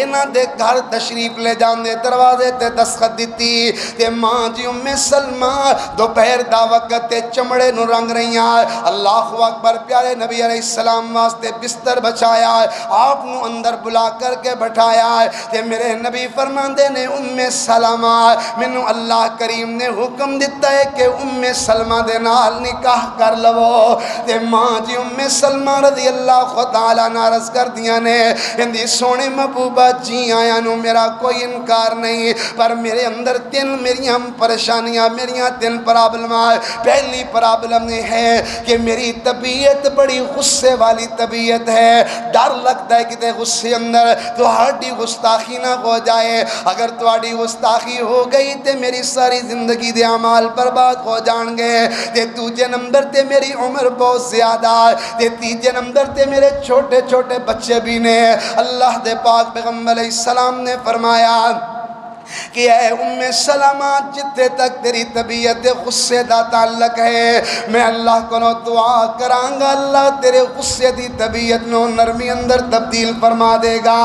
S2: انہاں دے گھر تشریف لے جاندے، دروازے تے دستخط دیتی. تے ماں جی ام سلمہ دوپہر دا وقت تے چمڑے نو رنگ رہیاں. اللہ اکبر. پیارے نبی علیہ السلام واسطے بستر بچایا، آپ نو اندر بلا کر کے بٹھایا. تے میرے نبی فرماندے نے ام سلمہ منو اللہ کریم نے حکم دیتا ہے کہ ام سلمہ دے نال نکاح کر لو. تے ماں جی ام سلمہ رضی اللہ تعالیٰ عنہ عرض کر دیاں نے اندی سونے محبوبہ جی آیا نو میرا کوئی انکار نہیں، پر میرے اندر میریاں پریشانیاں، میریاں پرابلماں. پہلی پرابلم یہ ہے کہ میری طبیعت بڑی غصے والی طبیعت ہے، ڈر لگتا ہے کہ غصے اندر تہاڈی گستاخی نہ ہو جائے. اگر تہاڈی گستاخی ہو گئی تے میری ساری زندگی دے اعمال برباد ہو جان گے. تے دوجے نمبر تے میری عمر بہت زیادہ، تے تیجے نمبر تے میرے چھوٹے چھوٹے بچے بھی نے. اللہ دے پاک پیغمبر علیہ السلام نے فرمایا کہ اے ام سلمہ جتے تک تیری طبیعت غصے دا تعلق ہے میں اللہ کو دعا کرانگا، اللہ تیرے غصے دی طبیعت نو نرمی اندر تبدیل فرما دے گا.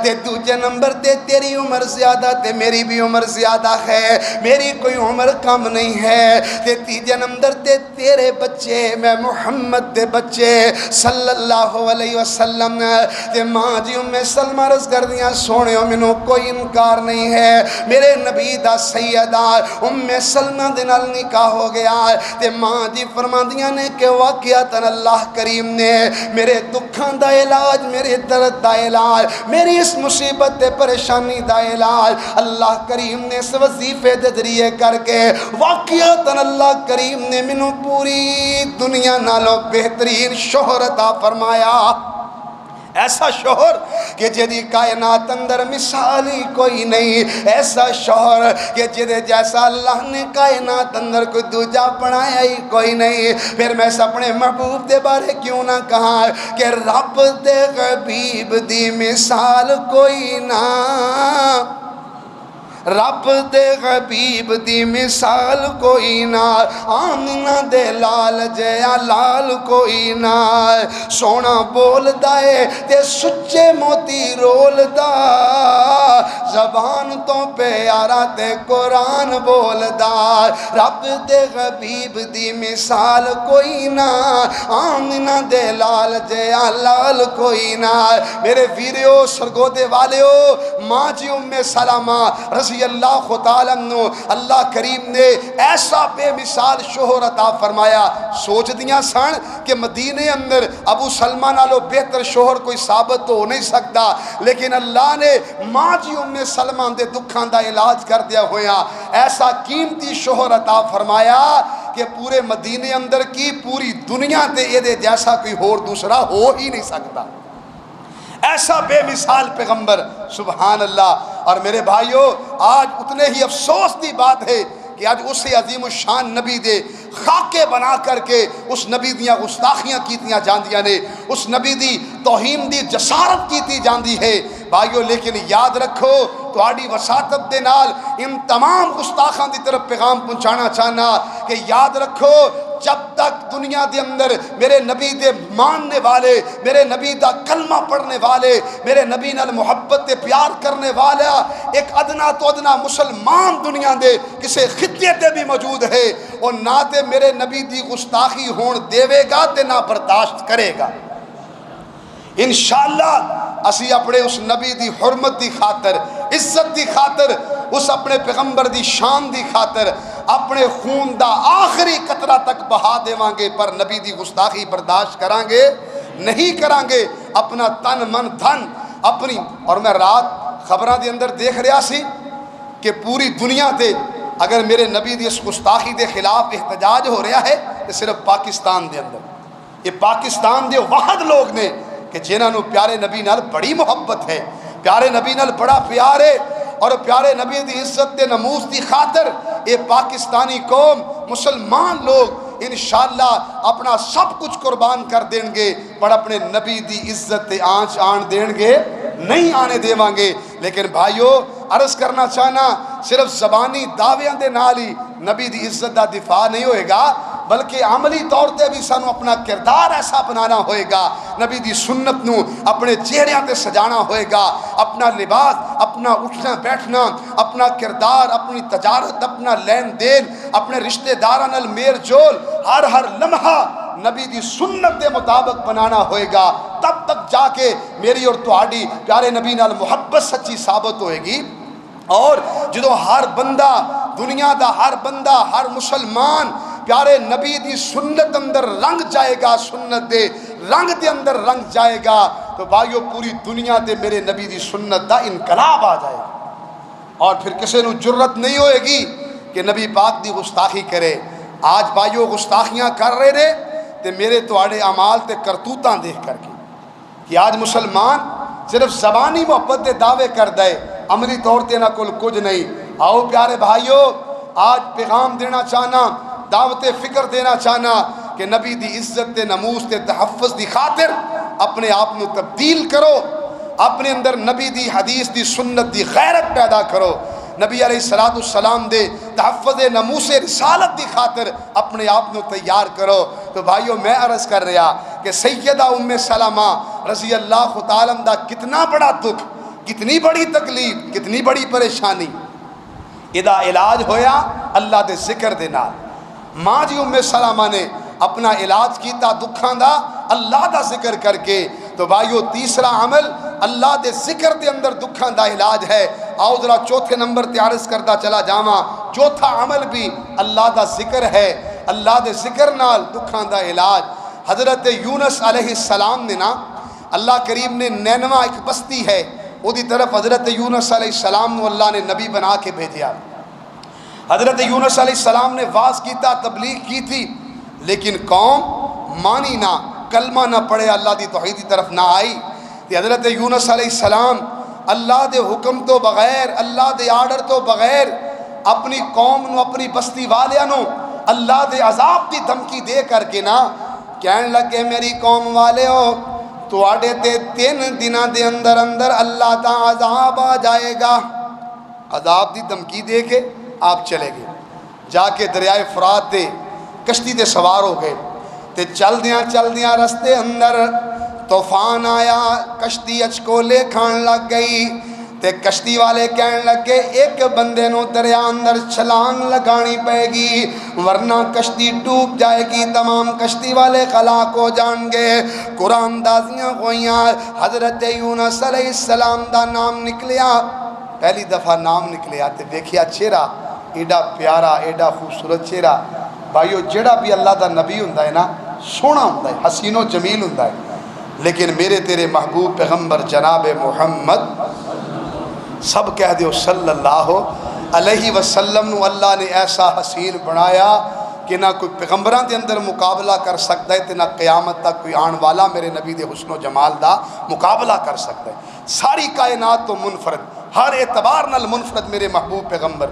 S2: تے دوجے نمبر تے تیری عمر زیادہ تے میری بھی عمر زیادہ ہے، میری کوئی عمر کم نہیں ہے. تے تیجے نمبر تے تیرے بچے میں محمد دے بچے صلی اللہ علیہ وسلم. تے ماں جی ام سلمہ رض کر دیاں سونےو منو کوئی انکار نہیں ہے، میرے نبی دا سیدہ ام سلمہ دے نال نکاح ہو گیا. تے ماں جی فرماندیاں نے کہ واقعتاً اللہ کریم نے میرے دکھاں دا علاج، میرے درد دا علاج، میری اس مصیبت تے پریشانی دا علاج اللہ کریم نے اس وظیفے دے ذریعے کر کے واقعتاً اللہ کریم نے منو پوری دنیا نالوں بہترین شوہر عطا فرمایا. ایسا شوہر کہ جدی کائنات اندر مثالی کوئی نہیں، ایسا شوہر کہ جدے جیسا اللہ نے کائنات اندر کوئی دوجا بنایا ہی کوئی نہیں. پھر میں اپنے محبوب دے بارے کیوں نہ کہا کہ رب دے غبیب دی مثال کوئی نہ، رب دے غبیب دی مثال کوئی نہ، آمنہ دے لال جیا لال کوئی نہ. سونا بول دائے تے سچے موتی رول دا، زبان تو پیارا تے قرآن بول دا. رب دے غبیب دی مثال کوئی نہ، آمنہ دے لال جیا لال کوئی نہ. میرے ویریو سرگودے والیو، ماں جی ام سلمہ رضی اللہ تعالیٰ عنہ اللہ کریم نے ایسا بے مثال شوہر عطا فرمایا. سوچ دیاں سن کہ مدینے اندر ابو سلمہ نالو بہتر شوہر کوئی ثابت تو ہو نہیں سکتا، لیکن اللہ نے ماں جی ام سلمہ دے دکھاں دا علاج کر دیا ہویا. ایسا قیمتی شوہر عطا فرمایا کہ پورے مدینے اندر کی پوری دنیا تے یہ جیسا کوئی اور دوسرا ہو ہی نہیں سکتا، ایسا بے مثال پیغمبر، سبحان اللہ۔ اور میرے بھائیوں، آج اتنے ہی افسوس دی بات ہے کہ آج اسے عظیم الشان نبی دے خاکے بنا کر کے اس نبی دیاں گستاخیاں کیتیاں جاندیاں نے، اس نبی دی توہین دی جسارت کیتی جاندی ہے بھائیو۔ لیکن یاد رکھو تہاڈی وساطت دے نال ان تمام گستاخاں دی طرف پیغام پہنچانا چاہنا کہ یاد رکھو جب تک دنیا دے اندر میرے نبی دے ماننے والے، میرے نبی دا کلمہ پڑھنے والے، میرے نبی نال محبت تے پیار کرنے والا ایک ادنا تو ادنا مسلمان دنیا دے کسے خطے تے بھی موجود ہے، اور نہ تے میرے نبی دی گستاخی ہون دیوے گا تے نہ برداشت کرے گا۔ انشاءاللہ اسی اپنے اس نبی دی حرمت دی خاطر، عزت دی خاطر، اس اپنے پیغمبر دی شان دی خاطر اپنے خون دا آخری قطرہ تک بہا دیوان گے، پر نبی دی گستاخی برداشت کران گے نہیں کران گے۔ اپنا تن من دھن اپنی، اور میں رات خبراں دے اندر دیکھ رہا سی کہ پوری دنیا تے اگر میرے نبی دی اس گستاخی دے خلاف احتجاج ہو رہا ہے تو صرف پاکستان دے اندر، یہ پاکستان دے واحد لوگ نے کہ جنہاں نو پیارے نبی نال بڑی محبت ہے، پیارے نبی نال بڑا پیار ہے، اور پیارے نبی دی عزت تے نموز دی خاطر اے پاکستانی قوم، مسلمان لوگ انشاءاللہ اپنا سب کچھ قربان کر دیں گے، پر اپنے نبی دی عزت تے آنچ آن دیں گے نہیں آنے دیوان گے۔ لیکن بھائیو عرض کرنا چاہنا صرف زبانی دعویاں دے نال ہی نبی دی عزت دا دفاع نہیں ہوئے گا، بلکہ عملی طور تے بھی سانو اپنا کردار ایسا بنانا ہوئے گا، نبی دی سنت نو اپنے چہریاں تے سجانا ہوئے گا، اپنا لباس، اپنا اٹھنا بیٹھنا، اپنا کردار، اپنی تجارت، اپنا لین دین، اپنے رشتہ داراں نال میل جول، ہر لمحہ نبی دی سنت دے مطابق بنانا ہوئے گا۔ تب تک جا کے میری اور تہاڈی پیارے نبی نال محبت سچی ثابت ہوئے گی۔ اور جدو ہر بندہ دنیا دا، ہر بندہ، ہر مسلمان پیارے نبی دی سنت اندر رنگ جائے گا، سنت دے رنگ دے اندر رنگ جائے گا، تو بھائیو پوری دنیا دے میرے نبی دی سنت دا انقلاب آ جائے گا، اور پھر کسی نو جرت نہیں ہوئے گی کہ نبی پاک دی گستاخی کرے۔ آج بھائیو گستاخیاں کر رہے نے تے میرے تواڈے اعمال تے کرتوتاں دیکھ کر کے کہ آج مسلمان صرف زبانی محبت دے دعوے کر دے، عملی طور تے نہ کچھ نہیں۔ آؤ پیارے بھائیو آج پیغام دینا چاہنا، دعوت فکر دینا چاہنا کہ نبی دی عزت تے نموز تے تحفظ دی خاطر اپنے آپ نو تبدیل کرو، اپنے اندر نبی دی حدیث دی سنت دی غیرت پیدا کرو، نبی علیہ السلام دے تحفظ نموس رسالت دی خاطر اپنے آپ نو تیار کرو۔ تو بھائیو میں عرض کر رہا کہ سیدہ ام سلمہ رضی اللہ تعالیٰ دا کتنا بڑا دکھ، کتنی بڑی تکلیف، کتنی بڑی پریشانی، ادا علاج ہویا اللہ دے ذکر دے نال۔ ماں جی ام سلمہ نے اپنا علاج کیتا دکھاں دا اللہ دا ذکر کر کے۔ تو بھائیو تیسرا عمل اللہ دے ذکر دے اندر دکھاں دا علاج ہے۔ آؤ ذرا چوتھے نمبر تے عرض کردہ چلا جاواں، چوتھا عمل بھی اللہ دا ذکر ہے، اللہ دے ذکر نال دکھاں دا علاج۔ حضرت یونس علیہ السلام نے نا، اللہ کریم نے نینوا ایک بستی ہے، وہ دی طرف حضرت یونس علیہ السلام نے اللہ نے نبی بنا کے بھیجیا۔ حضرت یونس علیہ السلام نے واز کیتا، تبلیغ کی تھی، لیکن قوم مانی نہ، کلمہ نہ پڑھے، اللہ دی توحید کی طرف نہ آئی۔ کہ حضرت یونس علیہ السلام اللہ دے حکم تو بغیر، اللہ دے آرڈر تو بغیر اپنی قوم نو، اپنی بستی والیاں نو اللہ دے عذاب دی دھمکی دے کر کے نا کہنے لگے میری قوم والے ہو تو آڑے تے 3 دنہ دے اندر اندر اللہ دا عذاب آ جائے گا۔ عذاب دی دھمکی دے کے آپ چلے گئے، جا کے دریائے فرات دے کشتی دے سوار ہو گئے، تے چل دیاں رستے اندر طوفان آیا، کشتی اچکولے کھان لگ گئی، تے کشتی والے کہنے لگے ایک بندے نو دریا اندر چھلانگ لگانی پائے گی ورنہ کشتی ڈوب جائے گی، تمام کشتی والے خلاق ہو جان گے۔ قرآن دازیاں ہوئیاں، حضرت یونس علیہ السلام دا نام نکلیا، پہلی دفعہ نام نکلیا تے دیکھیا چہرہ ایڈا پیارا، ایڈا خوبصورت چہرہ۔ بھائیو جڑا بھی اللہ دا نبی ہوندہ ہے نا سونا ہوندہ ہے، حسین و جمیل ہوندہ ہے، لیکن میرے تیرے محبوب پیغمبر جناب محمد سب کہہ دیو صلی اللہ علیہ وسلم نو اللہ نے ایسا حسین بنایا کہ نہ کوئی پیغمبران دے اندر مقابلہ کر سکتا ہے تے نہ قیامت تک کوئی آن والا میرے نبی دے حسن و جمال دا مقابلہ کر سکتا ہے. ساری کائنات تو منفرد، ہر اعتبار نال منفرد میرے محبوب پیغمبر.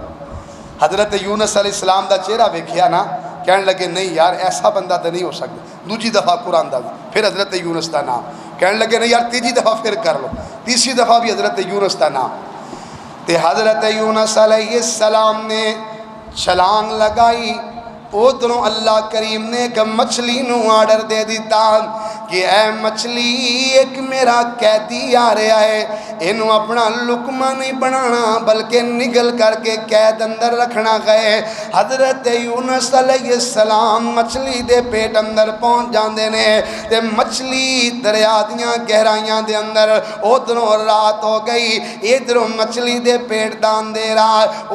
S2: حضرت یونس علیہ السلام دا چہرہ ویکھیا نا، کہنے لگے نہیں یار ایسا بندہ تو نہیں ہو سکتا. دوجی دفعہ قرآن دا پھر حضرت یونس دا نام، کہنے لگے نہیں یار تیجی دفعہ پھر کر لو، تیسری دفعہ بھی حضرت یونس دا نام. تے حضرت یونس علیہ السلام نے چھلانگ لگائی. ادھروں اللہ کریم نے ایک مچھلی نو آرڈر دے دیتا کہ اے مچھلی ایک میرا قیدی آ رہا ہے، انہوں اپنا لقمہ نہیں بنانا بلکہ نگل کر کے قید اندر رکھنا گئے. حضرت یونس علیہ السلام مچھلی دے پیٹ اندر پہنچ جاندے نے تے مچھلی دریا دیاں گہرائیاں دے اندر. ادھروں رات ہو گئی، ادھروں مچھلی دے پیٹ دا اندھیرا،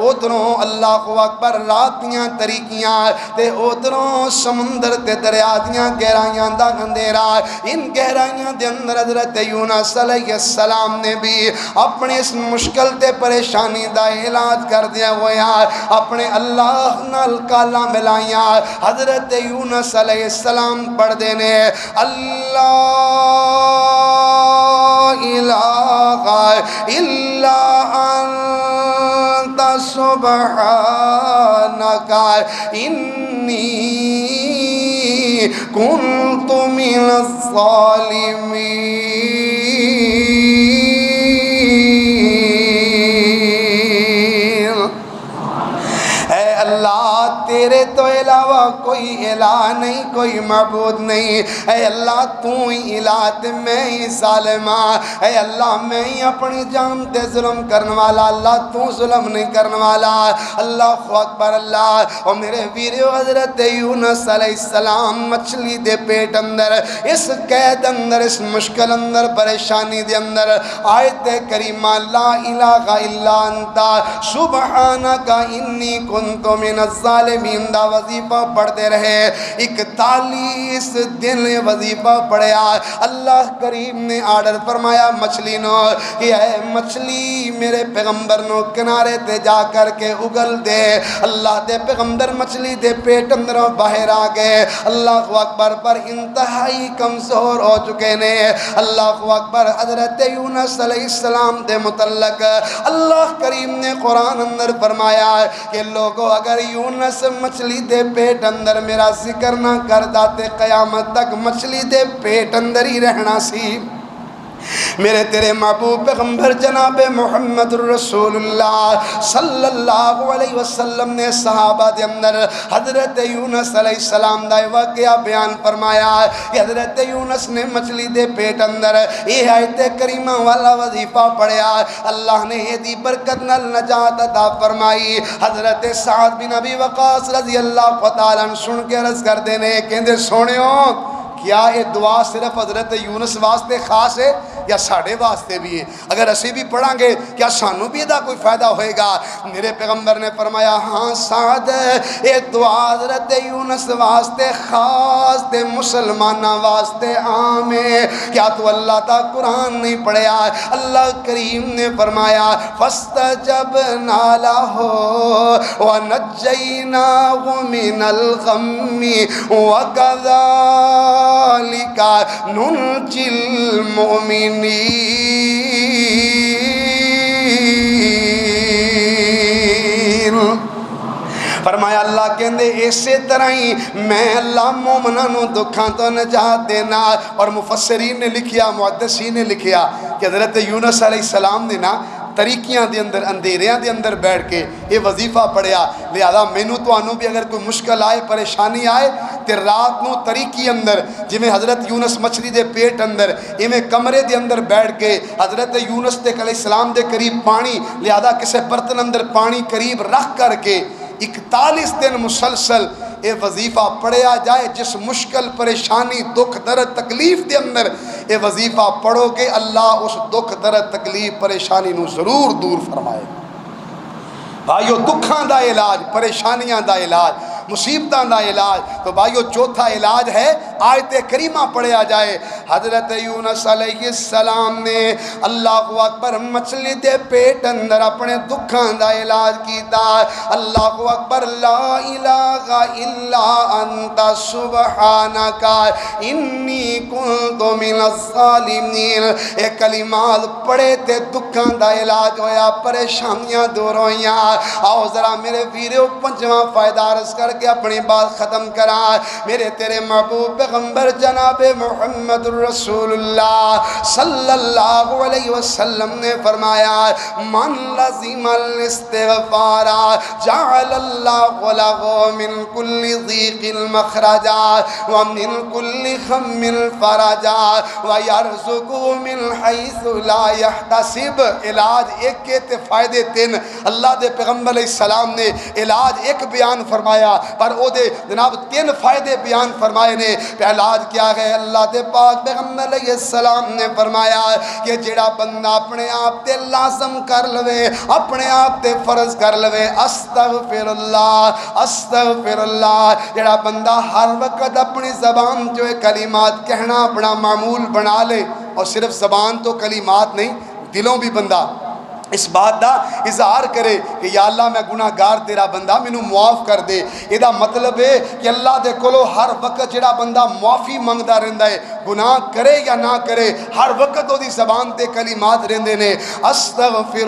S2: ادھروں اللہ اکبر رات دیاں طریقیاں تے ادھروں سمندر تے دریا دیاں گہرائیاں دا اندھیرا. ان گہرائیاں دے اندر حضرت یونس علیہ السلام نے بھی اپنے اس مشکل تے پریشانی دا علاج کر دیا ہویا، اپنے اللہ نال کالا ملائیاں. حضرت یونس علیہ السلام پڑھ دینے اللہ الہ الا انت سبحانک انی کنت من الظالمین. اے اللہ تیرے تو علاوہ کوئی الہ نہیں، کوئی معبود نہیں. اے اللہ تو ہی الہ تے میں ہی ظالمہ. اے اللہ میں ہی اپنی جان تے ظلم کرنے والا، اللہ تو ظلم نہیں کرنے والا. اللہ اکبر. اللہ اور میرے ویریو حضرت یونس علیہ السلام مچھلی دے پیٹ اندر، اس قید اندر، اس مشکل اندر، پریشانی دے اندر آیت کریمہ لا الہ الا انت سبحانک انی کنت من الظالمین دا وظیفہ پڑھتے رہے. 41 دن وظیفہ پڑھیا. اللہ کریم نے آرڈر فرمایا مچھلی نو کہ اے مچھلی میرے پیغمبر نو کنارے تے جا کر کے اگل دے. اللہ دے پیغمبر مچھلی دے پیٹ اندروں باہر آ گئے. اللہ اکبر پر انتہائی کمزور ہو چکے نے. اللہ اکبر. حضرت یونس علیہ السلام دے متعلق اللہ کریم نے قرآن اندر فرمایا کہ لوگوں اگر یونس مچھلی دے پیٹ اندر میرا ذکر نہ کر داتے قیامت تک مچھلی دے پیٹ اندر ہی رہنا سی. میرے تیرے محبوب پیغمبر جناب محمد رسول اللہ صلی اللہ علیہ وسلم نے صحابہ دے اندر حضرت یونس علیہ السلام دا واقعہ بیان فرمایا کہ حضرت یونس نے مچھلی دے پیٹ اندر یہ آیت کریمہ والا وظیفہ پڑھیا. اللہ نے یہ دی برکت نال نجات عطا فرمائی. حضرت سعد بن ابی وقاص رضی اللہ تعالیٰ عنہ سن کے عرض کر دینے کہندے سونیوں کیا یہ دعا صرف حضرت یونس واسطے خاص ہے یا ساڑھے واسطے بھی ہے؟ اگر اسی بھی پڑھیں گے کیا سانوں بھی دا کوئی فائدہ ہوئے گا؟ میرے پیغمبر نے فرمایا ہاں سعد یہ دعا حضرت یونس واسطے خاص تے مسلمانہ واسطے عام ہے. کیا تو اللہ تا قرآن نہیں پڑھیا؟ اللہ کریم نے فرمایا فَاسْتَجَبْنَا لَهُ وَنَجَّيْنَاهُ مِنَ الْغَمِّ وَكَذَلِكَ نُنْجِي الْمُؤْمِنِينَ. فرمایا اللہ کہندے اسی طرح ہی میں اللہ مومنانو دکھاں تو نجات دینا. اور مفسرین نے لکھیا، محدثین نے لکھیا کہ حضرت یونس علیہ السلام نے نا طریقیاں دے اندر اندھیریاں دے اندر بیٹھ کے یہ وظیفہ پڑھیا. لہذا مینوں تو آنوں بھی اگر کوئی مشکل آئے پریشانی آئے تے رات نو طریقی اندر جویں حضرت یونس مچھلی دے پیٹ اندر ایویں کمرے دے اندر بیٹھ کے حضرت یونس علیہ السلام دے قریب پانی، لہذا کسے برتن اندر پانی قریب رکھ کر کے 41 دن مسلسل یہ وظیفہ پڑھیا جائے. جس مشکل پریشانی دکھ درد تکلیف دے اندر یہ وظیفہ پڑھو گے اللہ اس دکھ درد تکلیف پریشانی نو ضرور دور فرمائے. بھائیو دکھاں دا علاج، پریشانیاں دا علاج، مصیبتاں دا علاج. تو بھائیو چوتھا علاج ہے آیت کریمہ پڑھیا جائے۔ حضرت یونس علیہ السلام نے اللہ اکبر مچھلی دے پیٹ اندر اپنے دکھان دا علاج کیتا۔ اللہ اکبر لا الہ الا انت سبحانک انی کنت من الظالمین، اے کلمات پڑھے تے دکھان دا علاج ہویا، پریشانیاں دور ہویاں۔ آؤ ذرا میرے ویریو پنجواں فائدہ عرض کر کے اپنی بات ختم کرا۔ میرے تیرے محبوب پیغمبر جناب محمد رسول اللہ صلی اللہ علیہ وسلم نے فرمایا من لزم الاستغفار جعل اللہ له من کل ضیق مخرجا ومن کل غم فرجا ویرزقه من حیث لا يحتسب۔ علاج ایک کے تے فائدے تین، اللہ دے پیغمبر علیہ السلام نے علاج ایک بیان فرمایا پر او دے جناب تین فائدے بیان فرمائے نے۔ علاج کیا ہے؟ اللہ دے پاک پیغمبر علیہ السلام نے فرمایا کہ جڑا بندہ اپنے آپ تے لازم کر لوے، اپنے آپ تے فرض کر لوے استغفر اللہ استغفر اللہ، جڑا بندہ ہر وقت اپنی زبان جو کلمات کہنا اپنا معمول بنا لے، اور صرف زبان تو کلمات نہیں، دلوں بھی بندہ اس بات دا اظہار کرے کہ یا اللہ میں گناہ گار تیرا بندہ مینوں معاف کر دے۔ یہ دا مطلب ہے کہ اللہ دے کولو ہر وقت جڑا بندہ معافی منگدا رہندا ہے، گناہ کرے یا نہ کرے، ہر وقت وہ دی زبان تے کلمات رہندے نے استغفر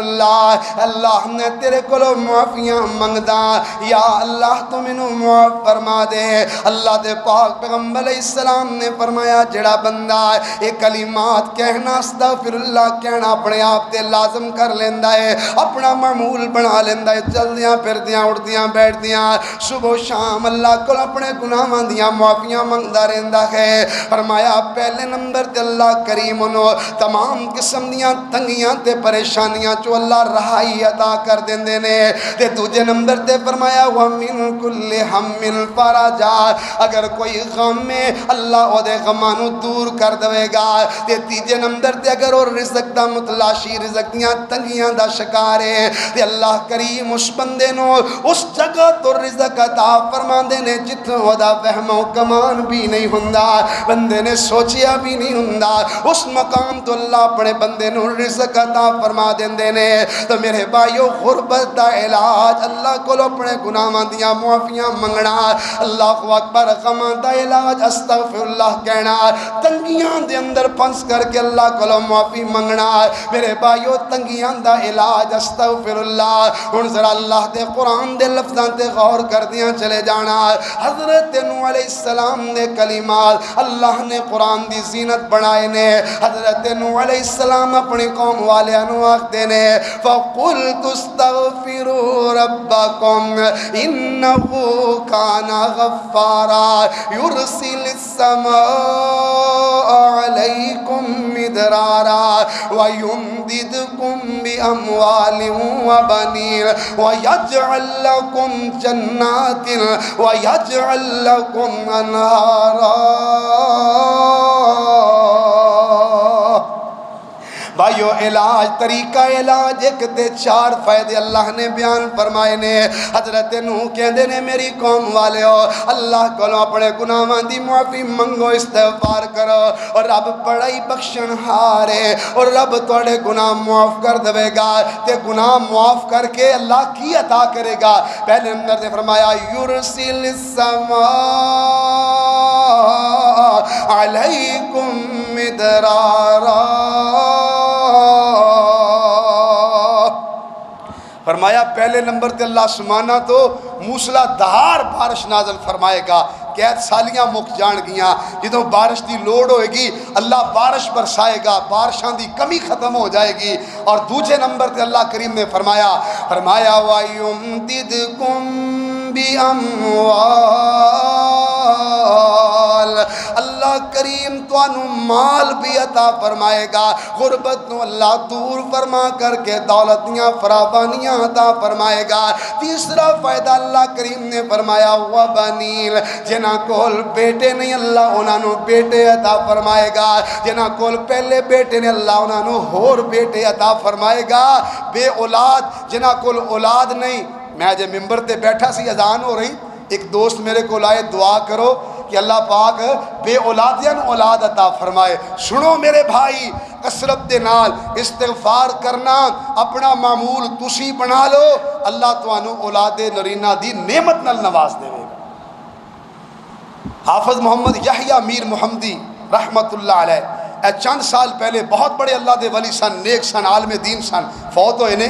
S2: اللہ، اللہ نے تیرے کولو معافیاں منگدا، یا اللہ تو مینوں معاف فرما دے۔ اللہ دے پاک پیغمبر علیہ السلام نے فرمایا جڑا بندہ یہ کلمات کہنا استغفر اللہ کہنا اپنے آپ تے لازم کر لیندہ ہے، اپنا معمول بنا لیندہ ہے، چلدیاں پھردیاں اڑدیاں بیٹھدیاں صبح و شام اللہ کو اپنے گناہاں دیاں معافیاں منگدا رہندا ہے۔ فرمایا پہلے نمبر تے اللہ کریم انہوں تمام قسم دیاں تنگیاں تے پریشانیاں چو اللہ رہائی عطا کر دیندے نے۔ تے دوجے نمبر تے فرمایا وَمِن كُلِّ هَمٍّ فَرَجًا، اگر کوئی غم میں اللہ او دے غمانو دور کر دوے گا۔ تے تیجے نمبر تے اگر اور رزق دا متلاشی رزق دیاں تنگیاں دا شکار ہے تے اللہ کریم اس بندے نو اس جگہ تو رزق عطا فرما دے نے جتھوں او دا وہم و گمان بھی نہیں ہوندا، بندے نے سوچیا بھی نہیں ہوندا، اس مقام تو اللہ اپنے بندے نو رزق عطا فرما دیندے نے۔ تو میرے بھائیو غربت دا علاج اللہ کو اپنے گناہاں دیاں معافیاں منگنا، اللہ اکبر غماں دا علاج استغفر اللہ کہنا، تنگیاں دے اندر پھنس کر کے اللہ کو معافی منگنا، میرے بھائیو تنگیاں دا علاج استغفر اللہ۔ ہن ذرا اللہ دے قرآن دے لفظاں تے غور کر دیاں چلے جانا۔ حضرت نوح علیہ السلام نے کلمات اللہ نے قرآن دی زینت بنائے نے۔ حضرت نوح علیہ السلام اپنی قوم والے انو آخدے نے فَقُلْتُ اسْتَغْفِرُوا رَبَّكُمْ إِنَّهُ كَانَ غَفَّارًا يُرْسِلِ السَّمَاءَ عَلَيْكُمْ مِدْرَارًا وَيُمْدِدْكُمْ بِأَمْوَالٍ وَبَنِينَ وَيَجْعَلْ لَكُمْ جَنَّاتٍ وَيَجْعَلْ لَكُمْ أَنْهَارًا۔ بھائیو علاج طریقہ علاج ایک تے چار فائدے اللہ نے بیان فرمائے نے۔ حضرت نوح کہندے نے میری قوم والے ہو اللہ کو اپنے گناہاں دی معافی منگو استغفار کرو اور رب بڑا ہی بخشن ہار ہے اور رب تھوڑے گناہ معاف کر دے گا۔ تے گناہ معاف کر کے اللہ کی عطا کرے گا؟ پہلے اندر نے فرمایا یرسل السماء علیکم مدرارا، فرمایا پہلے نمبر تے اللہ سمانا تو موسلا دھار بارش نازل فرمائے گا، قید سالیاں مک جان گیاں، جدوں بارش دی لوڑ ہوئے گی اللہ بارش برسائے گا، بارشاں دی کمی ختم ہو جائے گی۔ اور دوسرے نمبر تے اللہ کریم نے فرمایا وَيُمْدِدْكُمْ بِأَمْوَالٍ، اللہ کریم تو انو مال بھی عطا فرمائے گا، غربت نو اللہ دور فرما کر کے دولت دیاں فراوانیاں عطا فرمائے گا۔ تیسرا فائدہ اللہ کریم نے فرمایا وَبَنِينَ، جنہاں کول بیٹے نہیں اللہ انہاں نو بیٹے عطا فرمائے گا، جنہاں کول پہلے بیٹے نے اللہ انہاں نو ہور بیٹے عطا فرمائے گا۔ بے اولاد جنہاں کول اولاد نہیں، میں جے ممبر تے بیٹھا سی اذان ہو رہی، ایک دوست میرے کو لائے دعا کرو کہ اللہ پاک بے اولادیاں اولاد عطا فرمائے. سنو میرے بھائی, کثرت دے نال استغفار کرنا اپنا معمول تسی بنا لو, اللہ تانوں اولاد نرینہ دی نعمت نال نواز دے گا. حافظ محمد یحییٰ میر محمدی رحمت اللہ علیہ چند سال پہلے بہت بڑے اللہ دے ولی سن, نیک سن, عالم دین سن, فوت ہوئے نے.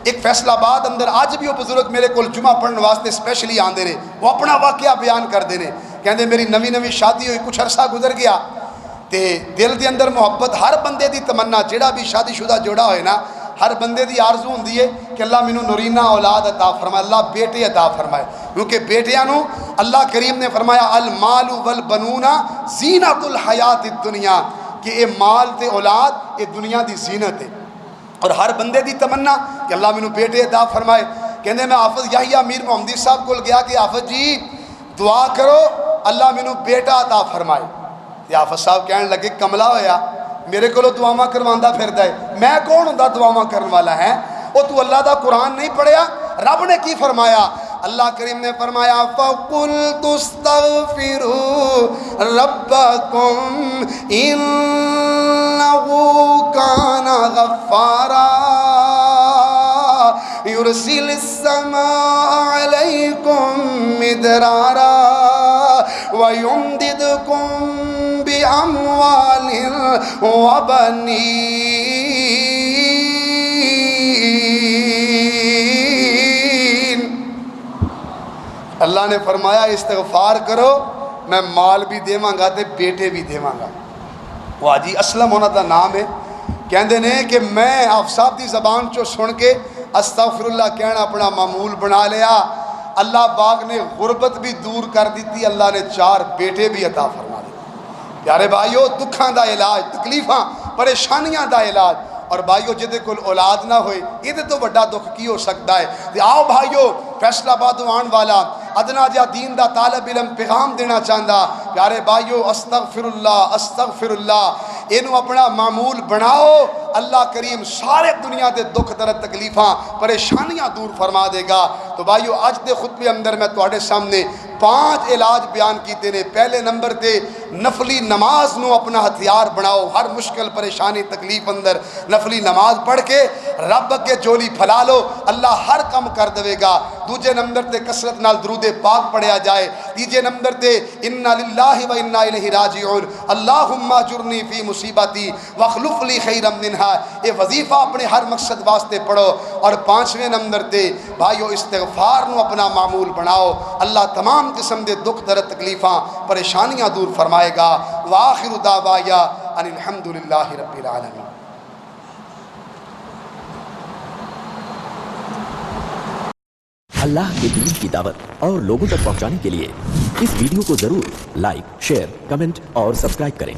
S2: ایک فیصل آباد اندر اج بھی وہ بزرگ میرے کو جمعہ پڑھنے واسطے اسپیشلی آندے نے. وہ اپنا واقعہ بیان کردے نے, کہندے میری نوی شادی ہوئی, کچھ عرصہ گزر گیا تے دل دے اندر محبت, ہر بندے دی تمنا, جیڑا بھی شادی شدہ جوڑا ہوئے نا, ہر بندے دی آرزو ہوندی ہے کہ اللہ مینوں نورینہ اولاد عطا فرمائے, اللہ بیٹے عطا فرمائے. کیونکہ بیٹیاں نو اللہ کریم نے فرمایا المال والبنون زینت الحیات الدنیا, کہ اے مال تے اولاد اے دنیا دی زینت ہے. اور ہر بندے دی تمنا کہ اللہ مینوں بیٹے عطا فرمائے. کہندے میں حافظ یحییٰ میر محمدی صاحب کول گیا کہ حافظ جی دعا کرو اللہ مینوں بیٹا عطا فرمائے. حافظ صاحب کہنے لگے کملا ہویا, میرے کو دعاواں کرواندا پھردا ہے, میں کون ہوندا دعاواں کرن والا ہے؟ او تو اللہ دا قرآن نہیں پڑھیا؟ رب نے کی فرمایا؟ اللہ کریم نے فرمایا فَقُلْتُ اسْتَغْفِرُوا رَبَّكُمْ إِنَّهُ كَانَ غَفَّارًا يُرْسِلِ السَّمَاءَ عَلَيْكُمْ مِدْرَارًا وَيُمْدِدْكُمْ بِأَمْوَالٍ وَبَنِينَ. اللہ نے فرمایا استغفار کرو, میں مال بھی دیواں گا تے بیٹے بھی دیواں گا. وہ حاجی اسلم ہونا دا نام ہے. کہندے نے کہ میں آپ صاحب دی زبان چو سن کے استغفر اللہ کہنا اپنا معمول بنا لیا. اللہ پاک نے غربت بھی دور کر دیتی, اللہ نے 4 بیٹے بھی عطا فرما دیے. پیارے بھائیو, دکھاں دا علاج, تکلیفاں پریشانیاں دا علاج. اور بھائیو جدے کول اولاد نہ ہوئے یہ تو بڑا دکھ کی ہو سکتا ہے. آؤ بھائیو, فیصل آباد آن والا ادنا جا دین دا طالب علم پیغام دینا چاہتا. پیارے بھائیو استغفر اللہ اینو اپنا معمول بناؤ, اللہ کریم سارے دنیا دے دکھ درد تکلیفاں پریشانیاں دور فرما دے گا. تو بھائیو اج دے خطبے اندر میں تواڈے سامنے 5 علاج بیان کیتے نے. پہلے نمبر تے نفلی نماز نو اپنا ہتھیار بناؤ. ہر مشکل پریشانی تکلیف اندر نفلی نماز پڑھ کے رب کے جولی پھیلا لو, اللہ ہر کم کر دے گا. دوجے نمبر تے کثرت نال درود پاک پڑھیا جائے. تیجے نمبر تے انا للہ و انا الیہ راجعون, اللہم اجرنی فی مصیبتی واخلف لی خیرا منہا. یہ وظیفہ اپنے ہر مقصد واسطے پڑھو. اور 5ویں نمبر تے بھائیو استغفار نو اپنا معمول بناؤ, اللہ تمام قسم دے دکھ درد تکلیفاں پریشانیاں دور فرمائے گا. وآخر دعوایا ان الحمدللہ رب العالمین.
S3: اللہ کے دین کی دعوت اور لوگوں تک پہنچانے کے لیے اس ویڈیو کو ضرور لائک, شیئر, کمنٹ اور سبسکرائب کریں.